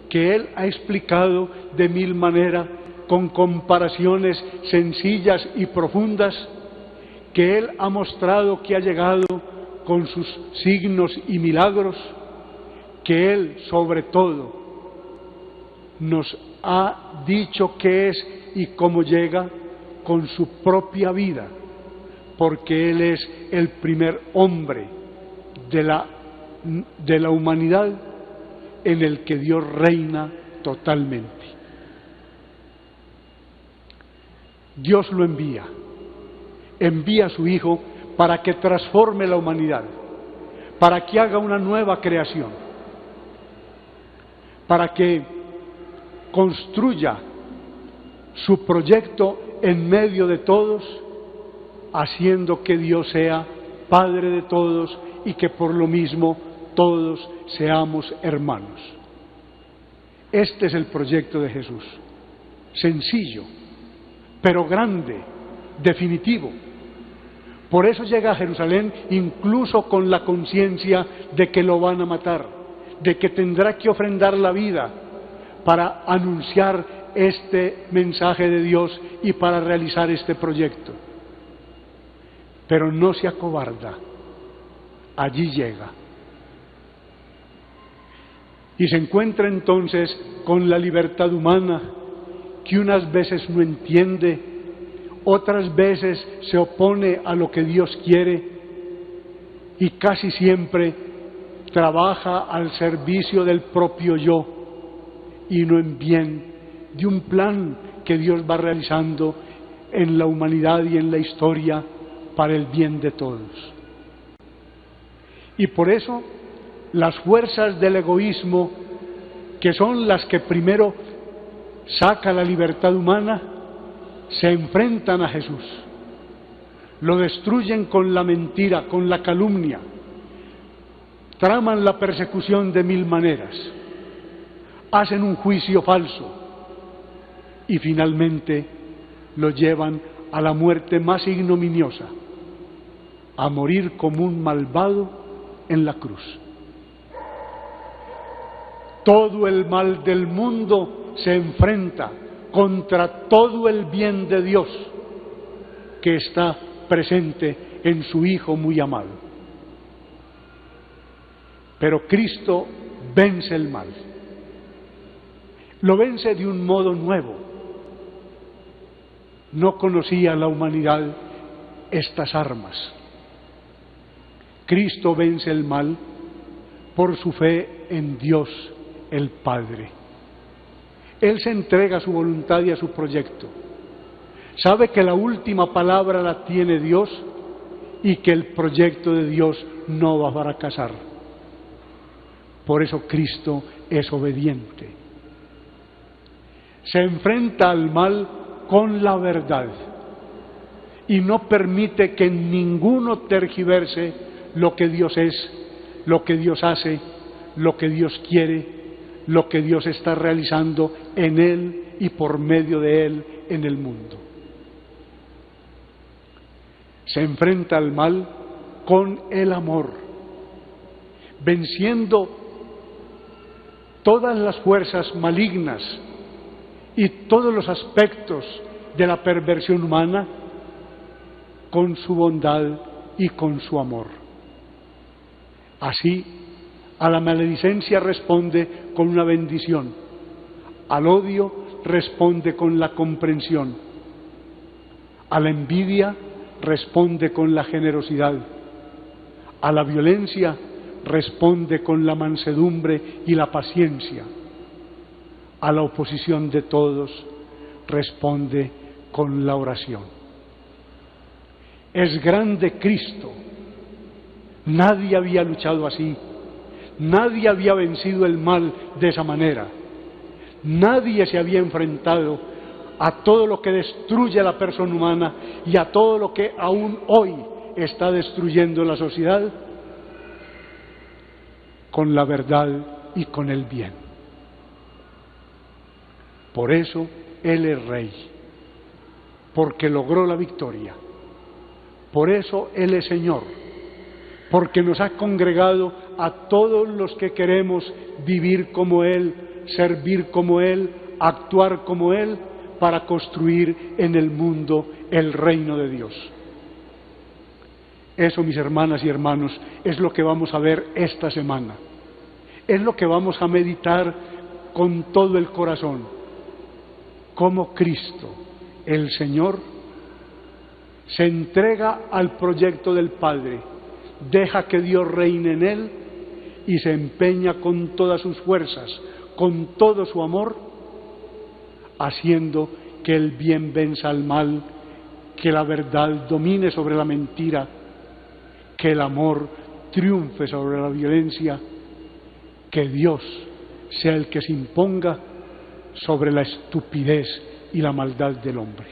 que Él ha explicado de mil maneras, con comparaciones sencillas y profundas, que Él ha mostrado que ha llegado con sus signos y milagros, que Él sobre todo nos ha dicho qué es y cómo llega con su propia vida, porque Él es el primer hombre de la humanidad en el que Dios reina totalmente. Dios lo envía a su Hijo para que transforme la humanidad, para que haga una nueva creación, para que construya su proyecto en medio de todos, haciendo que Dios sea Padre de todos y que por lo mismo todos seamos hermanos. Este es el proyecto de Jesús, sencillo, pero grande, definitivo. Por eso llega a Jerusalén incluso con la conciencia de que lo van a matar, de que tendrá que ofrendar la vida para anunciar este mensaje de Dios y para realizar este proyecto. Pero no se acobarda, allí llega. Y se encuentra entonces con la libertad humana, que unas veces no entiende, otras veces se opone a lo que Dios quiere y casi siempre trabaja al servicio del propio yo y no en bien de un plan que Dios va realizando en la humanidad y en la historia para el bien de todos. Y por eso las fuerzas del egoísmo, que son las que primero saca la libertad humana, se enfrentan a Jesús, lo destruyen con la mentira, con la calumnia, traman la persecución de mil maneras, hacen un juicio falso y finalmente lo llevan a la muerte más ignominiosa, a morir como un malvado en la cruz. Todo el mal del mundo se enfrenta contra todo el bien de Dios que está presente en su Hijo muy amado. Pero Cristo vence el mal. Lo vence de un modo nuevo. No conocía la humanidad estas armas. Cristo vence el mal por su fe en Dios el Padre. Él se entrega a su voluntad y a su proyecto. Sabe que la última palabra la tiene Dios y que el proyecto de Dios no va a fracasar. Por eso Cristo es obediente. Se enfrenta al mal con la verdad y no permite que ninguno tergiverse lo que Dios es, lo que Dios hace, lo que Dios quiere, lo que Dios está realizando en Él y por medio de Él en el mundo. Se enfrenta al mal con el amor, venciendo todas las fuerzas malignas y todos los aspectos de la perversión humana con su bondad y con su amor. Así, a la maledicencia responde con una bendición, al odio responde con la comprensión, a la envidia responde con la generosidad, a la violencia responde con la mansedumbre y la paciencia, a la oposición de todos responde con la oración. Es grande Cristo, nadie había luchado así, nadie había vencido el mal de esa manera, nadie se había enfrentado a todo lo que destruye a la persona humana y a todo lo que aún hoy está destruyendo la sociedad, con la verdad y con el bien. Por eso Él es Rey, porque logró la victoria. Por eso Él es Señor, porque nos ha congregado a todos los que queremos vivir como Él, servir como Él, actuar como Él, para construir en el mundo el reino de Dios. Eso, mis hermanas y hermanos, es lo que vamos a ver esta semana. Es lo que vamos a meditar con todo el corazón. Cómo Cristo, el Señor, se entrega al proyecto del Padre, deja que Dios reine en Él y se empeña con todas sus fuerzas, con todo su amor, haciendo que el bien venza al mal, que la verdad domine sobre la mentira, que el amor triunfe sobre la violencia, que Dios sea el que se imponga sobre la estupidez y la maldad del hombre.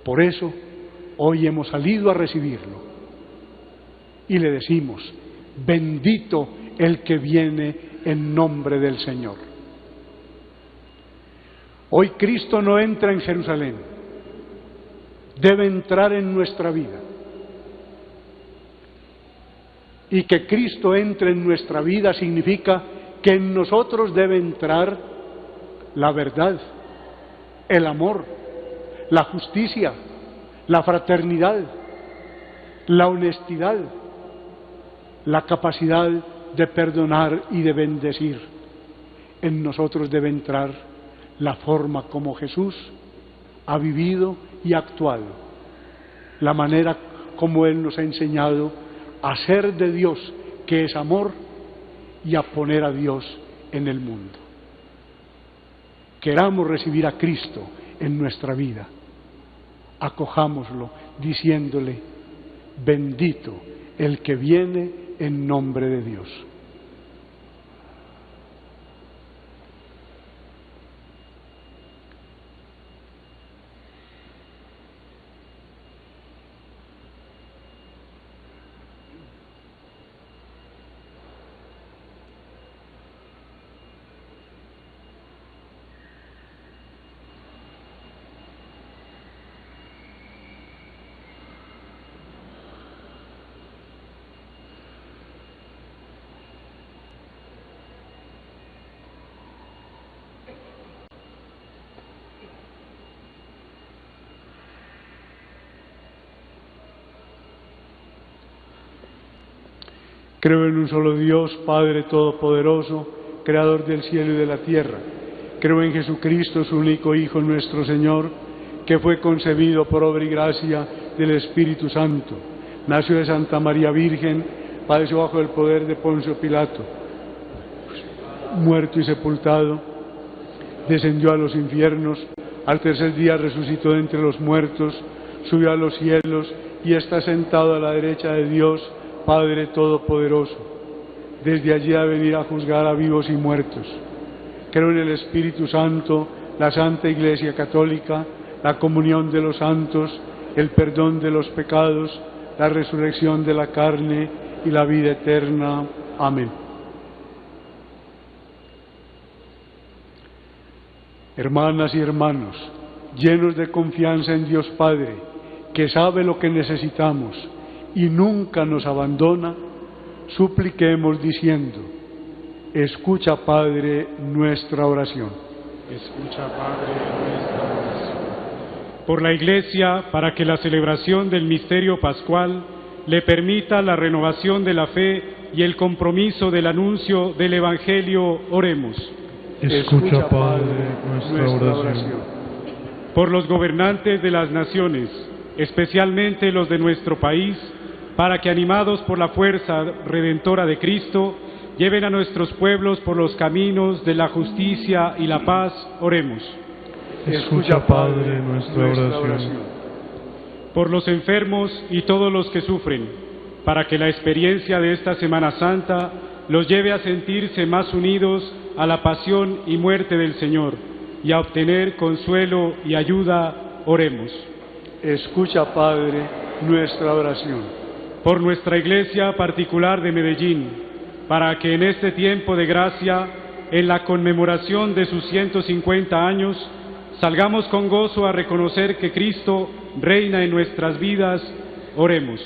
Por eso, hoy hemos salido a recibirlo y le decimos: bendito el que viene en nombre del Señor. Hoy Cristo no entra en Jerusalén, debe entrar en nuestra vida. Y que Cristo entre en nuestra vida significa que en nosotros debe entrar la verdad, el amor, la justicia, la fraternidad, la honestidad, la capacidad de perdonar y de bendecir. En nosotros debe entrar la forma como Jesús ha vivido y actuado, la manera como Él nos ha enseñado a ser de Dios, que es amor, y a poner a Dios en el mundo. Queramos recibir a Cristo en nuestra vida, acojámoslo diciéndole: bendito el que viene en nombre de Dios. Creo en un solo Dios, Padre Todopoderoso, Creador del cielo y de la tierra. Creo en Jesucristo, su único Hijo, nuestro Señor, que fue concebido por obra y gracia del Espíritu Santo. Nació de Santa María Virgen, padeció bajo el poder de Poncio Pilato, muerto y sepultado, descendió a los infiernos, al tercer día resucitó de entre los muertos, subió a los cielos y está sentado a la derecha de Dios, Padre Todopoderoso. Desde allí a venir a juzgar a vivos y muertos. Creo en el Espíritu Santo, la Santa Iglesia Católica, la comunión de los santos, el perdón de los pecados, la resurrección de la carne y la vida eterna. Amén. Hermanas y hermanos, llenos de confianza en Dios Padre, que sabe lo que necesitamos y nunca nos abandona, supliquemos diciendo: escucha, Padre, nuestra oración. Escucha, Padre, nuestra oración. Por la Iglesia, para que la celebración del misterio pascual le permita la renovación de la fe y el compromiso del anuncio del Evangelio, oremos. Escucha, Padre, nuestra oración. Por los gobernantes de las naciones, especialmente los de nuestro país, para que, animados por la fuerza redentora de Cristo, lleven a nuestros pueblos por los caminos de la justicia y la paz, oremos. Escucha, Padre, nuestra oración. Por los enfermos y todos los que sufren, para que la experiencia de esta Semana Santa los lleve a sentirse más unidos a la pasión y muerte del Señor, y a obtener consuelo y ayuda, oremos. Escucha, Padre, nuestra oración. Por nuestra Iglesia particular de Medellín, para que en este tiempo de gracia, en la conmemoración de sus 150 años, salgamos con gozo a reconocer que Cristo reina en nuestras vidas, oremos.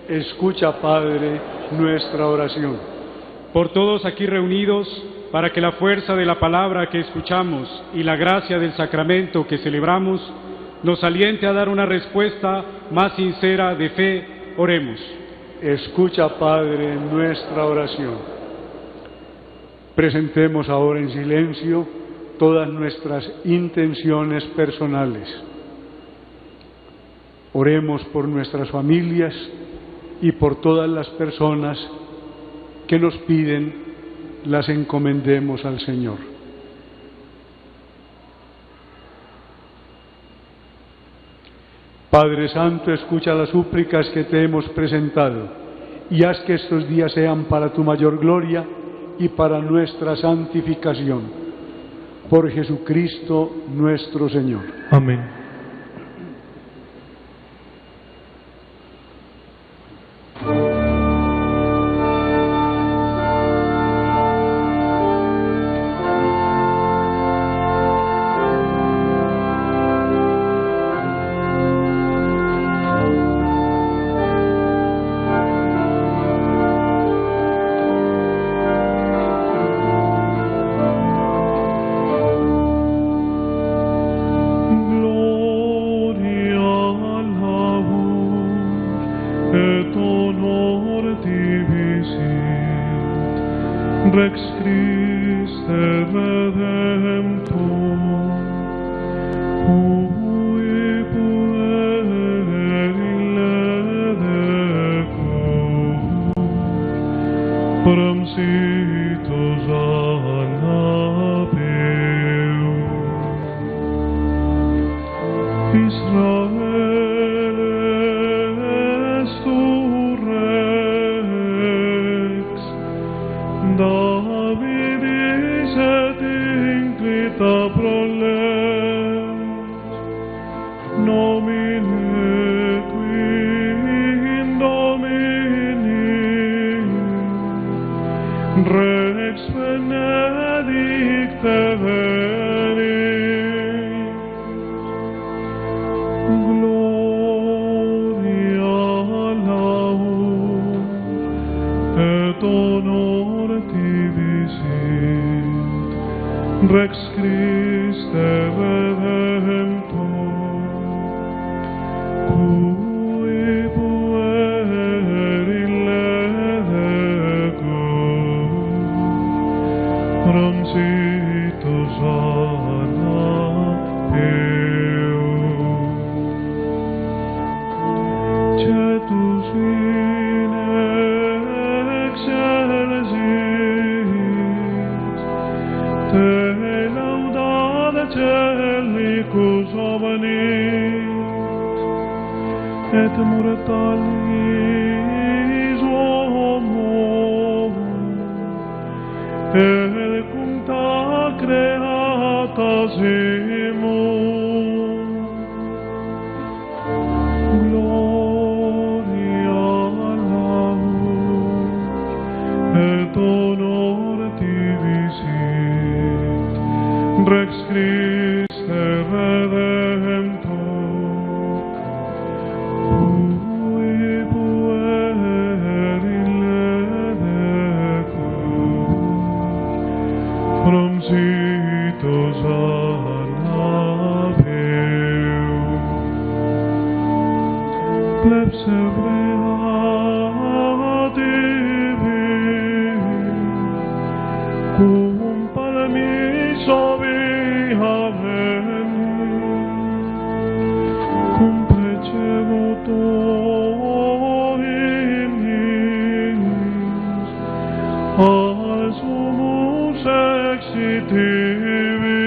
Escucha, Padre, nuestra oración. Por todos aquí reunidos, para que la fuerza de la palabra que escuchamos y la gracia del sacramento que celebramos nos aliente a dar una respuesta más sincera de fe, oremos. Escucha, Padre, nuestra oración. Presentemos ahora en silencio todas nuestras intenciones personales. Oremos por nuestras familias y por todas las personas que nos piden, las encomendemos al Señor. Padre Santo, escucha las súplicas que te hemos presentado y haz que estos días sean para tu mayor gloria y para nuestra santificación. Por Jesucristo nuestro Señor. Amén. Rex Christe Redemptor, cui pueri ledecur, promsitos anapeu. Israel est tu Rex, Davidis et inclita prolens, nomine qui in Domini, Rex benedicte venis, gloria laus et honor tibi sit, Rex Christe Redemptor, cui pueri ledecur, promsitos anapeu. Cetus in excelsis, te laudate cellicus hominis, et mortalis homo, et cuncta creata semus. Gloria laus et honor tibi sit, Rex Christe Redemptor, cui pueri ledecur, promsitos anapeu. Plebs Hebrea divis, cum palmis oviamen, cum precebuto hymnis, al sumus exitivi.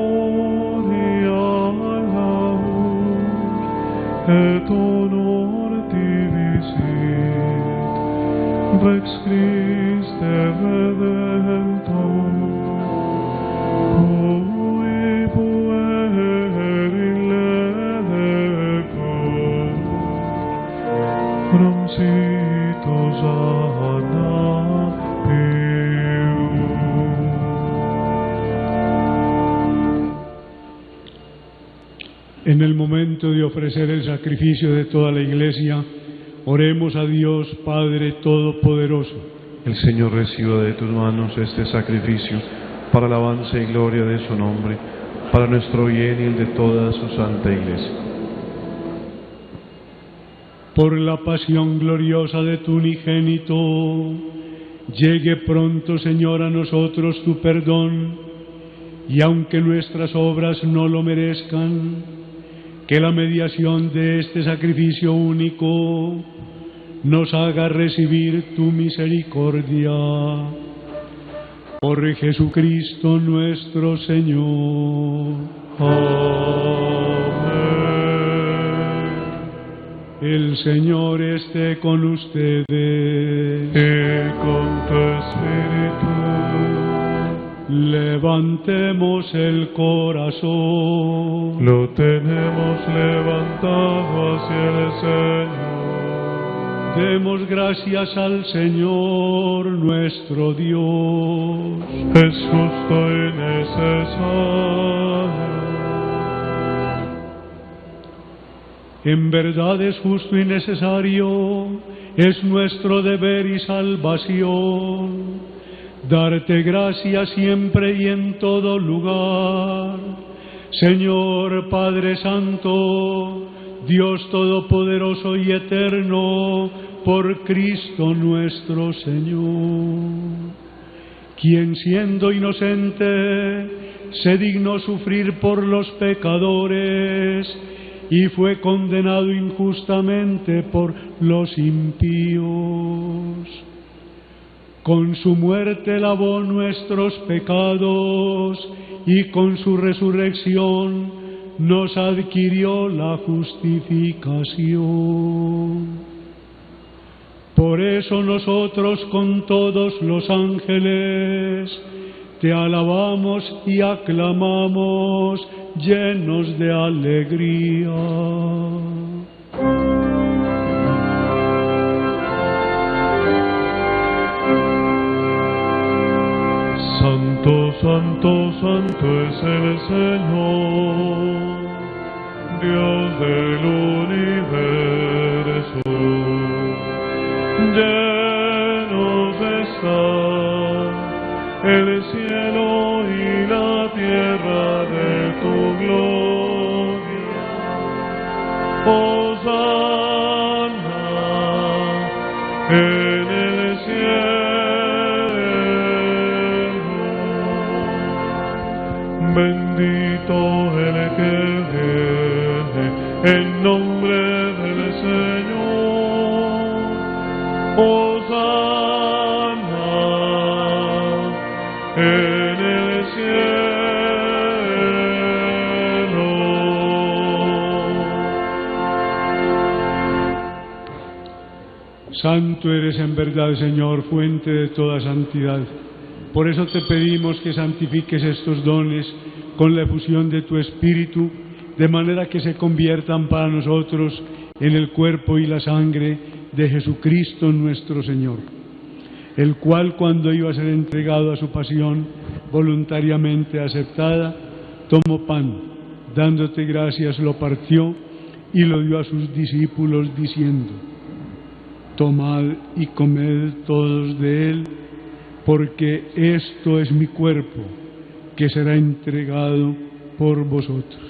Gloria laus et honor tibi sit, Rex Christe Redemptor, Romsitos En el momento de ofrecer el sacrificio de toda la Iglesia, oremos a Dios Padre Todopoderoso. El Señor reciba de tus manos este sacrificio para alabanza y gloria de su nombre, para nuestro bien y el de toda su santa Iglesia. Por la pasión gloriosa de tu unigénito, llegue pronto, Señor, a nosotros tu perdón, y aunque nuestras obras no lo merezcan, que la mediación de este sacrificio único nos haga recibir tu misericordia. Por Jesucristo nuestro Señor. Amén. El Señor esté con ustedes. Y con tu espíritu. Levantemos el corazón. Lo tenemos levantado hacia el Señor. Demos gracias al Señor nuestro Dios. Es justo y necesario. En verdad es justo y necesario, es nuestro deber y salvación, darte gracias siempre y en todo lugar, Señor Padre Santo, Dios Todopoderoso y Eterno, por Cristo nuestro Señor, quien siendo inocente se dignó sufrir por los pecadores y fue condenado injustamente por los impíos. Con su muerte lavó nuestros pecados y con su resurrección nos adquirió la justificación. Por eso nosotros con todos los ángeles te alabamos y aclamamos llenos de alegría. Santo, santo, santo es el Señor, Dios del universo. Llenos están el cielo y la tierra de tu gloria. Hosana en el cielo. Bendito el que viene en nombre del Señor. Hosana en el cielo. Santo eres en verdad, Señor, fuente de toda santidad. Por eso te pedimos que santifiques estos dones con la efusión de tu Espíritu, de manera que se conviertan para nosotros en el cuerpo y la sangre de Jesucristo nuestro Señor, el cual, cuando iba a ser entregado a su pasión voluntariamente aceptada, tomó pan, dándote gracias, lo partió y lo dio a sus discípulos diciendo: tomad y comed todos de él, porque esto es mi cuerpo, que será entregado por vosotros.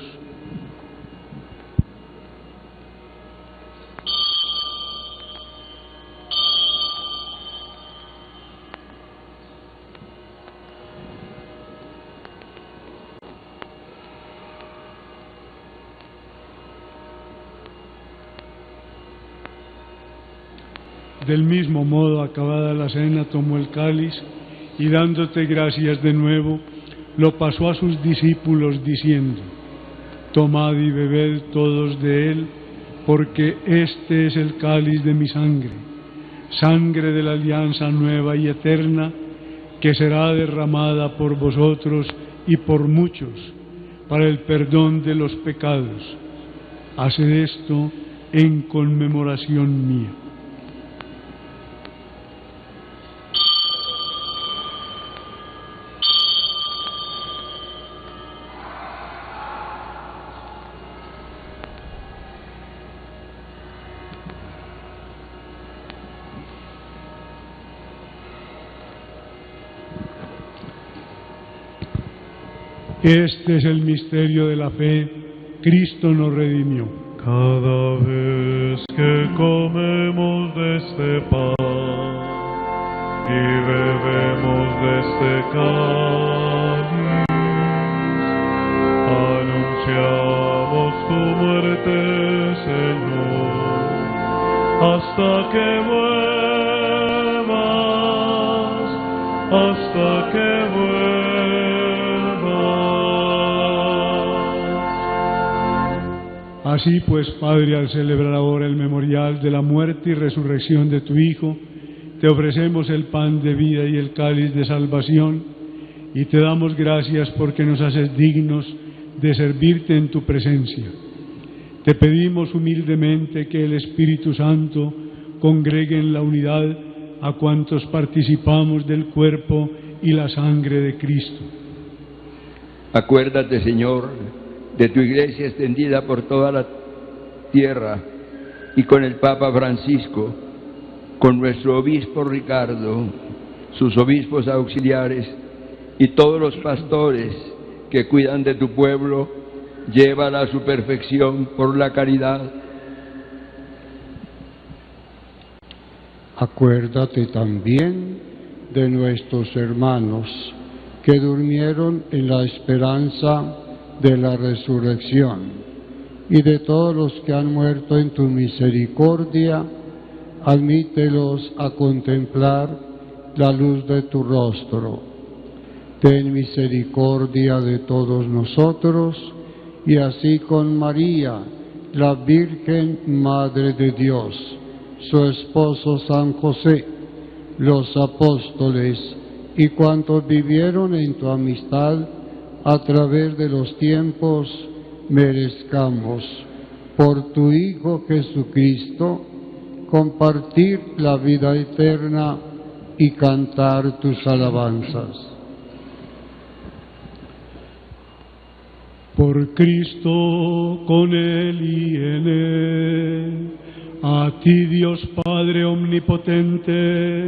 Del mismo modo, acabada la cena, tomó el cáliz y dándote gracias de nuevo, lo pasó a sus discípulos diciendo: tomad y bebed todos de él, porque este es el cáliz de mi sangre, sangre de la alianza nueva y eterna, que será derramada por vosotros y por muchos, para el perdón de los pecados. Haced esto en conmemoración mía. Este es el misterio de la fe. Cristo nos redimió. Cada vez que comemos de este pan y bebemos de este cáliz, anunciamos tu muerte, Señor, hasta que vuelvas, hasta que vuelvas. Así pues, Padre, al celebrar ahora el memorial de la muerte y resurrección de tu Hijo, te ofrecemos el pan de vida y el cáliz de salvación, y te damos gracias porque nos haces dignos de servirte en tu presencia. Te pedimos humildemente que el Espíritu Santo congregue en la unidad a cuantos participamos del cuerpo y la sangre de Cristo. Acuérdate, Señor, de tu iglesia extendida por toda la tierra y con el Papa Francisco, con nuestro obispo Ricardo, sus obispos auxiliares y todos los pastores que cuidan de tu pueblo, llévala a su perfección por la caridad. Acuérdate también de nuestros hermanos que durmieron en la esperanza de la resurrección y de todos los que han muerto en tu misericordia, admítelos a contemplar la luz de tu rostro. Ten misericordia de todos nosotros, y así con María, la Virgen Madre de Dios, su esposo San José, los apóstoles y cuantos vivieron en tu amistad a través de los tiempos, merezcamos, por tu Hijo Jesucristo, compartir la vida eterna y cantar tus alabanzas. Por Cristo, con Él y en Él, a ti Dios Padre omnipotente,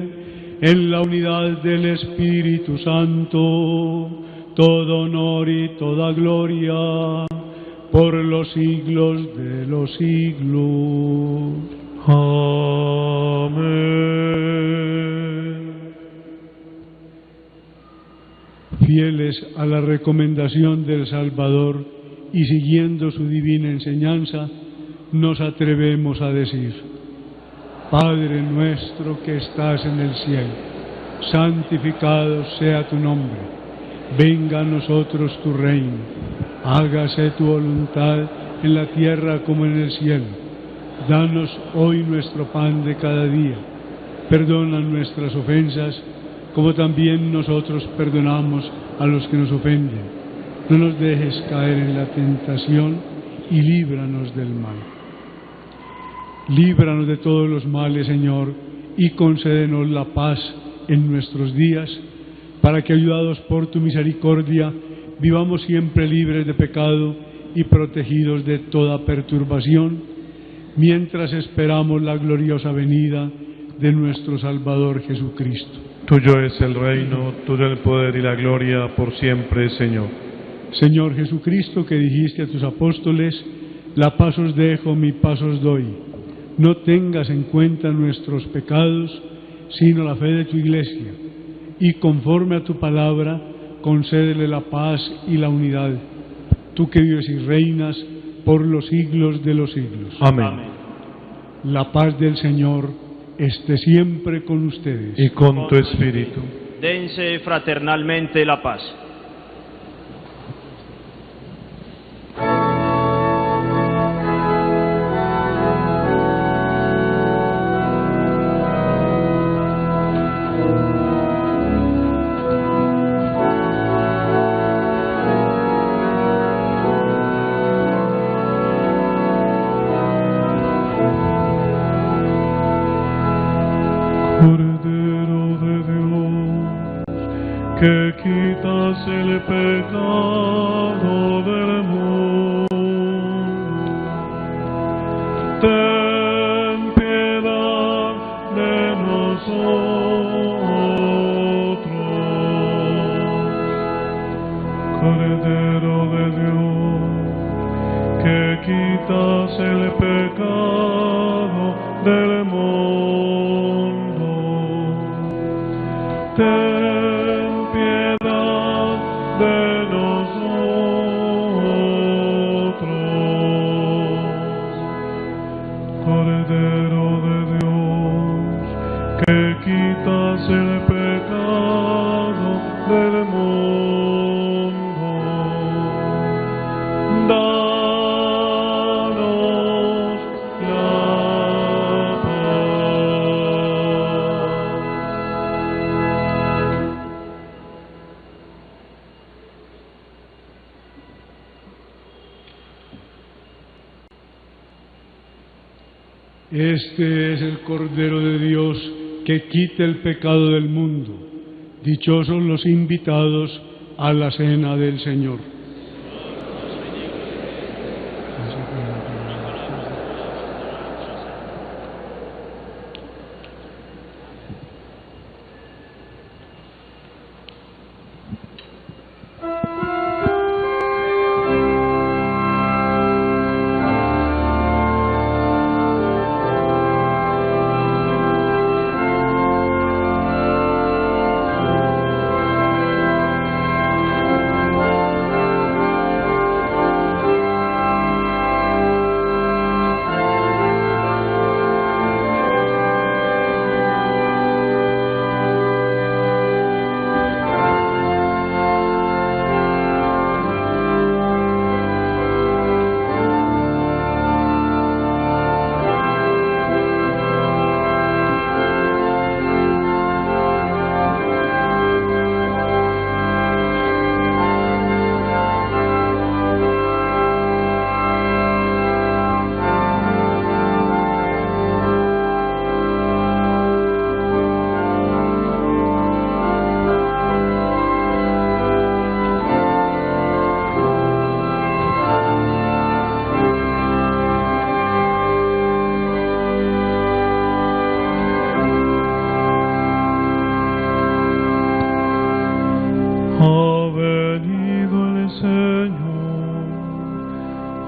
en la unidad del Espíritu Santo, todo honor y toda gloria, por los siglos de los siglos. Amén. Fieles a la recomendación del Salvador y siguiendo su divina enseñanza, nos atrevemos a decir: Padre nuestro que estás en el cielo, santificado sea tu nombre. Venga a nosotros tu reino. Hágase tu voluntad en la tierra como en el cielo. Danos hoy nuestro pan de cada día. Perdona nuestras ofensas, como también nosotros perdonamos a los que nos ofenden. No nos dejes caer en la tentación y líbranos del mal. Líbranos de todos los males, Señor, y concédenos la paz en nuestros días, para que, ayudados por tu misericordia, vivamos siempre libres de pecado y protegidos de toda perturbación, mientras esperamos la gloriosa venida de nuestro Salvador Jesucristo. Tuyo es el reino, tuyo el poder y la gloria por siempre, Señor. Señor Jesucristo, que dijiste a tus apóstoles: la paz os dejo, mi paz os doy. No tengas en cuenta nuestros pecados, sino la fe de tu Iglesia, y conforme a tu palabra, concédele la paz y la unidad, tú que vives y reinas por los siglos de los siglos. Amén. La paz del Señor esté siempre con ustedes. Y con tu espíritu. Dense fraternalmente la paz. Cordero de Dios, que quitas el pecado del mundo, ten piedad de nosotros. Cordero Cordero de Dios, que quitas el pecado del mundo, ten piedad de nosotros. Cordero de Dios, que quitas el pecado del mundo, danos la paz. Este es el Cordero de Dios que quita el pecado del mundo. Dichosos los invitados a la cena del Señor.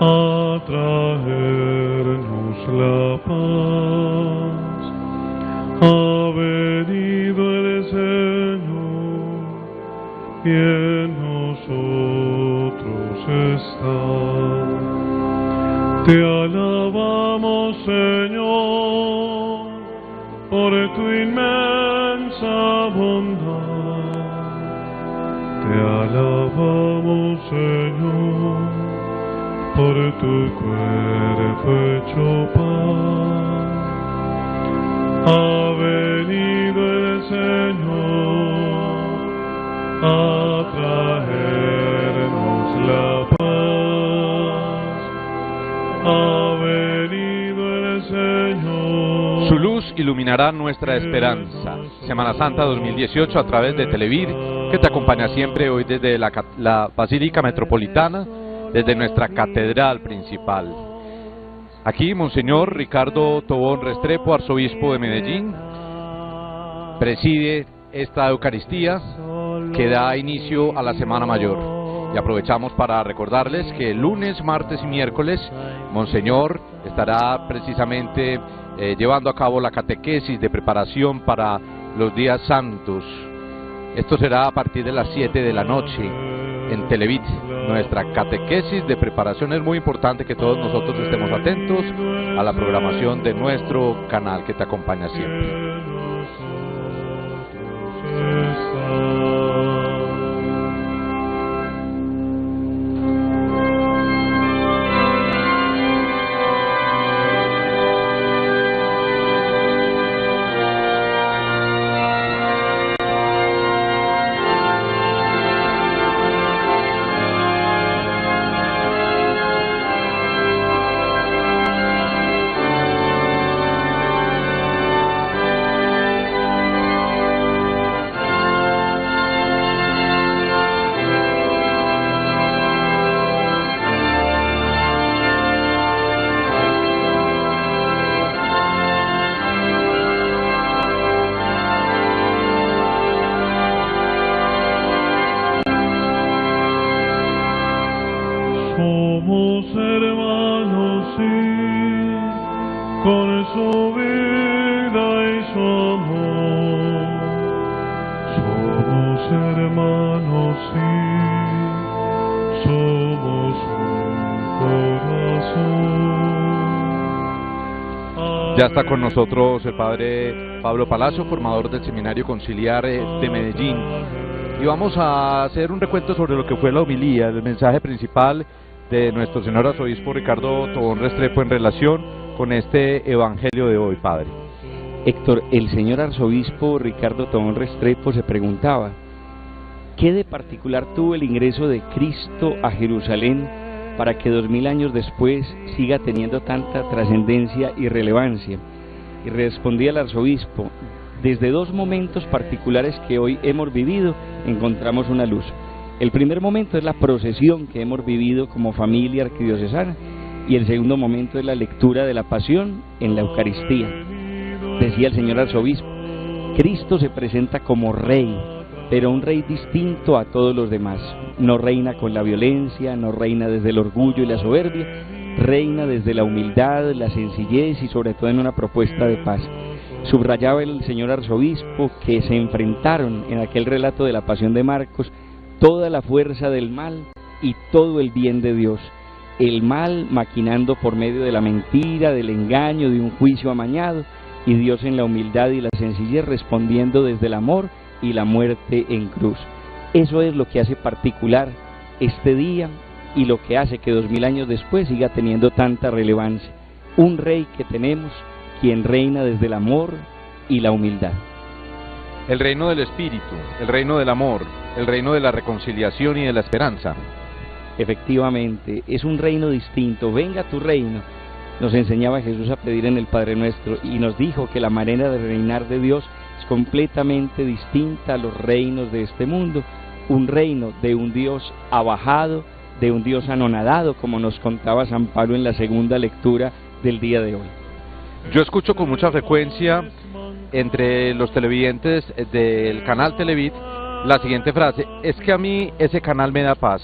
a traernos la paz. Ha venido el Señor y en nosotros está. Te alabamos, Señor, por tu inmensa bondad. Te alabamos, Señor, por tu cuerpo hecho pan. Ha venido el Señor a traernos la paz. Ha venido el Señor. Su luz iluminará nuestra esperanza. Semana Santa 2018 a través de Televir, que te acompaña siempre hoy desde la Basílica Metropolitana, desde nuestra catedral principal. Aquí Monseñor Ricardo Tobón Restrepo, arzobispo de Medellín, preside esta Eucaristía que da inicio a la Semana Mayor. Y aprovechamos para recordarles que lunes, martes y miércoles Monseñor estará precisamente llevando a cabo la catequesis de preparación para los días santos. Esto será a partir de las 7 de la noche en Televit. Nuestra catequesis de preparación. Es muy importante que todos nosotros estemos atentos a la programación de nuestro canal que te acompaña siempre. su vida y su amor. Somos hermanos, sí, somos un corazón. Ya está con nosotros el padre Pablo Palacio, formador del Seminario Conciliar de Medellín. Y vamos a hacer un recuento sobre lo que fue la homilía, el mensaje principal de nuestro señor arzobispo Ricardo Tobón Restrepo en relación con este evangelio de hoy, padre. Héctor, el señor arzobispo Ricardo Tobón Restrepo se preguntaba, ¿qué de particular tuvo el ingreso de Cristo a Jerusalén para que 2000 años después siga teniendo tanta trascendencia y relevancia? Y respondía el arzobispo, desde dos momentos particulares que hoy hemos vivido, encontramos una luz. El primer momento es la procesión que hemos vivido como familia arquidiocesana, y el segundo momento es la lectura de la Pasión en la Eucaristía. Decía el señor arzobispo, Cristo se presenta como Rey, pero un Rey distinto a todos los demás. No reina con la violencia, no reina desde el orgullo y la soberbia, reina desde la humildad, la sencillez y sobre todo en una propuesta de paz. Subrayaba el señor arzobispo que se enfrentaron en aquel relato de la Pasión de Marcos toda la fuerza del mal y todo el bien de Dios. El mal maquinando por medio de la mentira, del engaño, de un juicio amañado, y Dios en la humildad y la sencillez respondiendo desde el amor y la muerte en cruz. Eso es lo que hace particular este día y lo que hace que 2000 años después siga teniendo tanta relevancia. Un Rey que tenemos, quien reina desde el amor y la humildad. El reino del Espíritu, el reino del amor, el reino de la reconciliación y de la esperanza. Efectivamente, es un reino distinto. Venga tu reino, nos enseñaba Jesús a pedir en el Padre Nuestro, y nos dijo que la manera de reinar de Dios es completamente distinta a los reinos de este mundo. Un reino de un Dios abajado, de un Dios anonadado, como nos contaba San Pablo en la segunda lectura del día de hoy. Yo escucho con mucha frecuencia entre los televidentes del canal Televit la siguiente frase, es que a mí ese canal me da paz.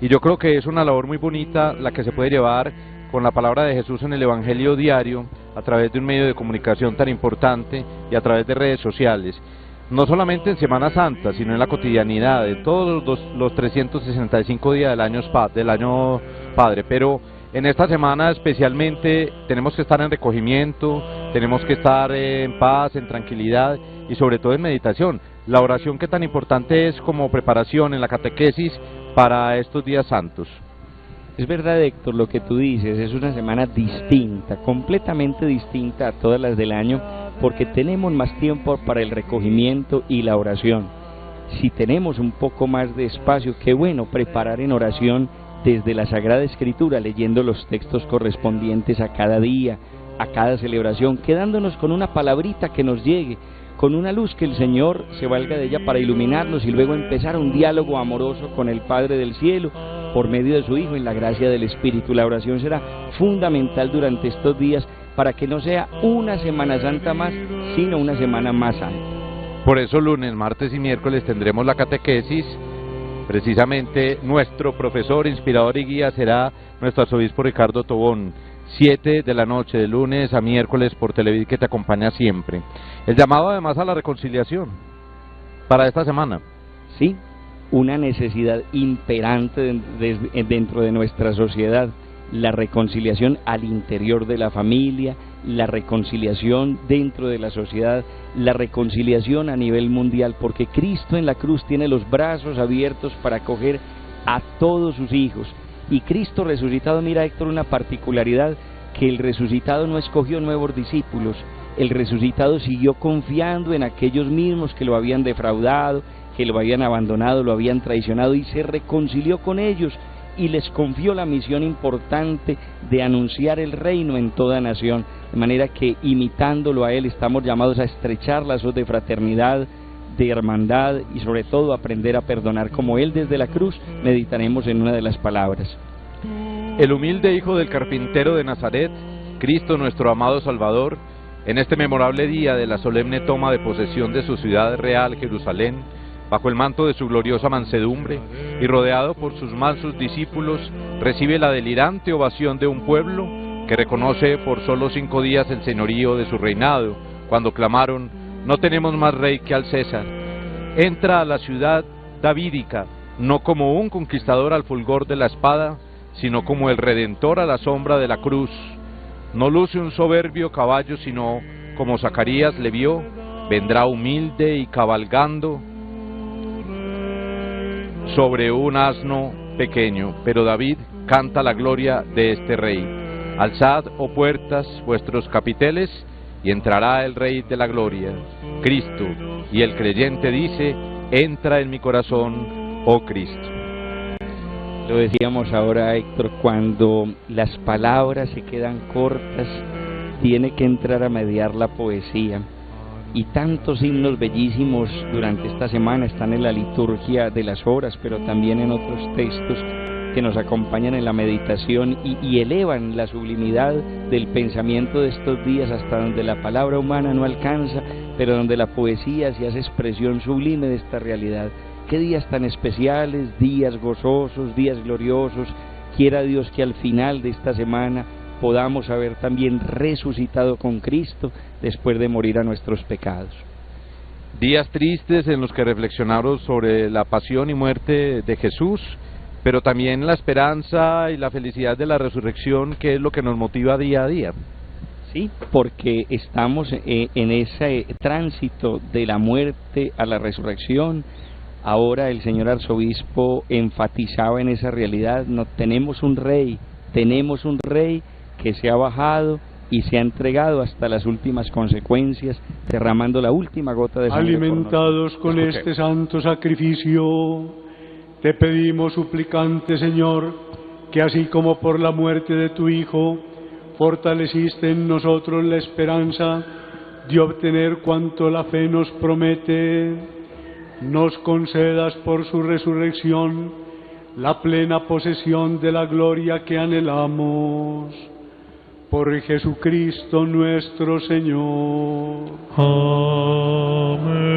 Y yo creo que es una labor muy bonita la que se puede llevar con la palabra de Jesús en el Evangelio diario, a través de un medio de comunicación tan importante y a través de redes sociales. No solamente en Semana Santa, sino en la cotidianidad, de todos los 365 días del año Padre, pero en esta semana especialmente tenemos que estar en recogimiento, tenemos que estar en paz, en tranquilidad y sobre todo en meditación. La oración que tan importante es como preparación en la catequesis para estos días santos. Es verdad, Héctor, lo que tú dices, es una semana distinta, completamente distinta a todas las del año, porque tenemos más tiempo para el recogimiento y la oración. Si tenemos un poco más de espacio, qué bueno preparar en oración desde la Sagrada Escritura, leyendo los textos correspondientes a cada día, a cada celebración, quedándonos con una palabrita que nos llegue, con una luz que el Señor se valga de ella para iluminarnos y luego empezar un diálogo amoroso con el Padre del Cielo por medio de su Hijo en la gracia del Espíritu. La oración será fundamental durante estos días para que no sea una Semana Santa más, sino una semana más santa. Por eso lunes, martes y miércoles tendremos la catequesis. Precisamente nuestro profesor, inspirador y guía será nuestro arzobispo Ricardo Tobón, 7 de la noche, de lunes a miércoles por Televid, que te acompaña siempre. El llamado además a la reconciliación para esta semana. Sí, una necesidad imperante dentro de nuestra sociedad, la reconciliación al interior de la familia, la reconciliación dentro de la sociedad, la reconciliación a nivel mundial, porque Cristo en la cruz tiene los brazos abiertos para acoger a todos sus hijos. Y Cristo resucitado, mira, Héctor, una particularidad, que el resucitado no escogió nuevos discípulos, el resucitado siguió confiando en aquellos mismos que lo habían defraudado, que lo habían abandonado, lo habían traicionado, y se reconcilió con ellos y les confió la misión importante de anunciar el reino en toda nación, de manera que imitándolo a él estamos llamados a estrechar lazos de fraternidad, de hermandad y sobre todo aprender a perdonar como él desde la cruz. Meditaremos en una de las palabras. El humilde hijo del carpintero de Nazaret, Cristo nuestro amado Salvador, en este memorable día de la solemne toma de posesión de su ciudad real, Jerusalén, bajo el manto de su gloriosa mansedumbre y rodeado por sus mansos discípulos, recibe la delirante ovación de un pueblo que reconoce por solo 5 días el señorío de su reinado, cuando clamaron: no tenemos más rey que al César. Entra a la ciudad davídica, no como un conquistador al fulgor de la espada, sino como el Redentor a la sombra de la cruz. No luce un soberbio caballo, sino, como Zacarías le vio, vendrá humilde y cabalgando sobre un asno pequeño. Pero David canta la gloria de este rey. Alzad, oh puertas, vuestros capiteles, y entrará el Rey de la gloria, Cristo. Y el creyente dice: entra en mi corazón, oh Cristo. Lo decíamos ahora, Héctor, cuando las palabras se quedan cortas, tiene que entrar a mediar la poesía. Y tantos himnos bellísimos durante esta semana están en la liturgia de las horas, pero también en otros textos que nos acompañan en la meditación y elevan la sublimidad del pensamiento de estos días hasta donde la palabra humana no alcanza, pero donde la poesía se hace expresión sublime de esta realidad. Qué días tan especiales, días gozosos, días gloriosos. Quiera Dios que al final de esta semana podamos haber también resucitado con Cristo después de morir a nuestros pecados. Días tristes en los que reflexionamos sobre la pasión y muerte de Jesús, pero también la esperanza y la felicidad de la resurrección, que es lo que nos motiva día a día. Sí, porque estamos en ese tránsito de la muerte a la resurrección. Ahora el señor arzobispo enfatizaba en esa realidad: no tenemos un rey que se ha bajado y se ha entregado hasta las últimas consecuencias, derramando la última gota de sangre. Alimentados con este santo sacrificio, te pedimos, suplicante Señor, que así como por la muerte de tu Hijo fortaleciste en nosotros la esperanza de obtener cuanto la fe nos promete, nos concedas por su resurrección la plena posesión de la gloria que anhelamos. Por Jesucristo nuestro Señor. Amén.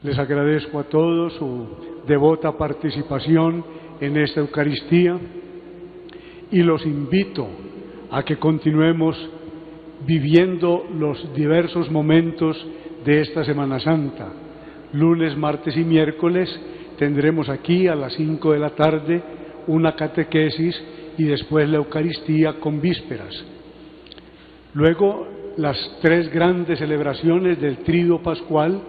Les agradezco a todos su devota participación en esta Eucaristía y los invito a que continuemos viviendo los diversos momentos de esta Semana Santa. Lunes, martes y miércoles tendremos aquí a las 5 de la tarde una catequesis y después la Eucaristía con vísperas. Luego las 3 grandes celebraciones del Tríduo Pascual: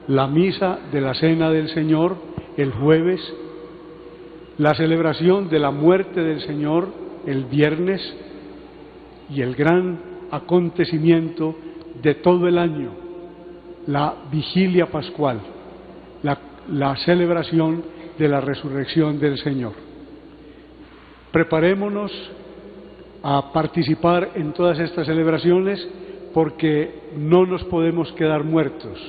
la misa de la Cena del Señor el jueves, la celebración de la muerte del Señor el viernes y el gran acontecimiento de todo el año, la Vigilia Pascual, la celebración de la resurrección del Señor. Preparémonos a participar en todas estas celebraciones, porque no nos podemos quedar muertos.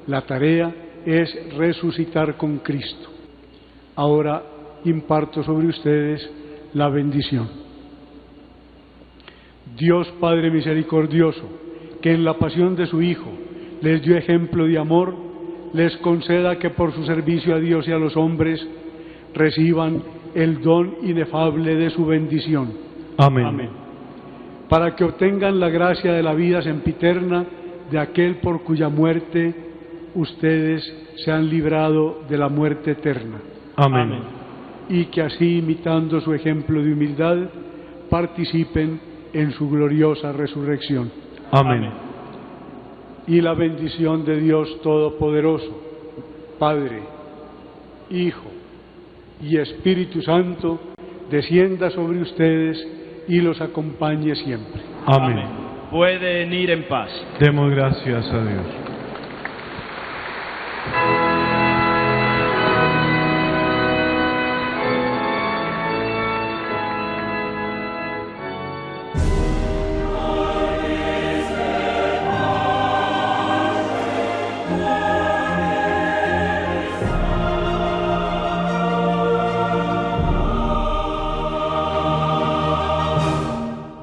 La tarea es resucitar con Cristo. Ahora imparto sobre ustedes la bendición. Dios Padre misericordioso, que en la pasión de su Hijo les dio ejemplo de amor, les conceda que por su servicio a Dios y a los hombres reciban el don inefable de su bendición. Amén. Amén. Para que obtengan la gracia de la vida sempiterna de aquel por cuya muerte ustedes se han librado de la muerte eterna. Amén. Y que así, imitando su ejemplo de humildad, participen en su gloriosa resurrección. Amén. Y la bendición de Dios Todopoderoso, Padre, Hijo y Espíritu Santo, descienda sobre ustedes y los acompañe siempre. Amén. Pueden ir en paz. Demos gracias a Dios.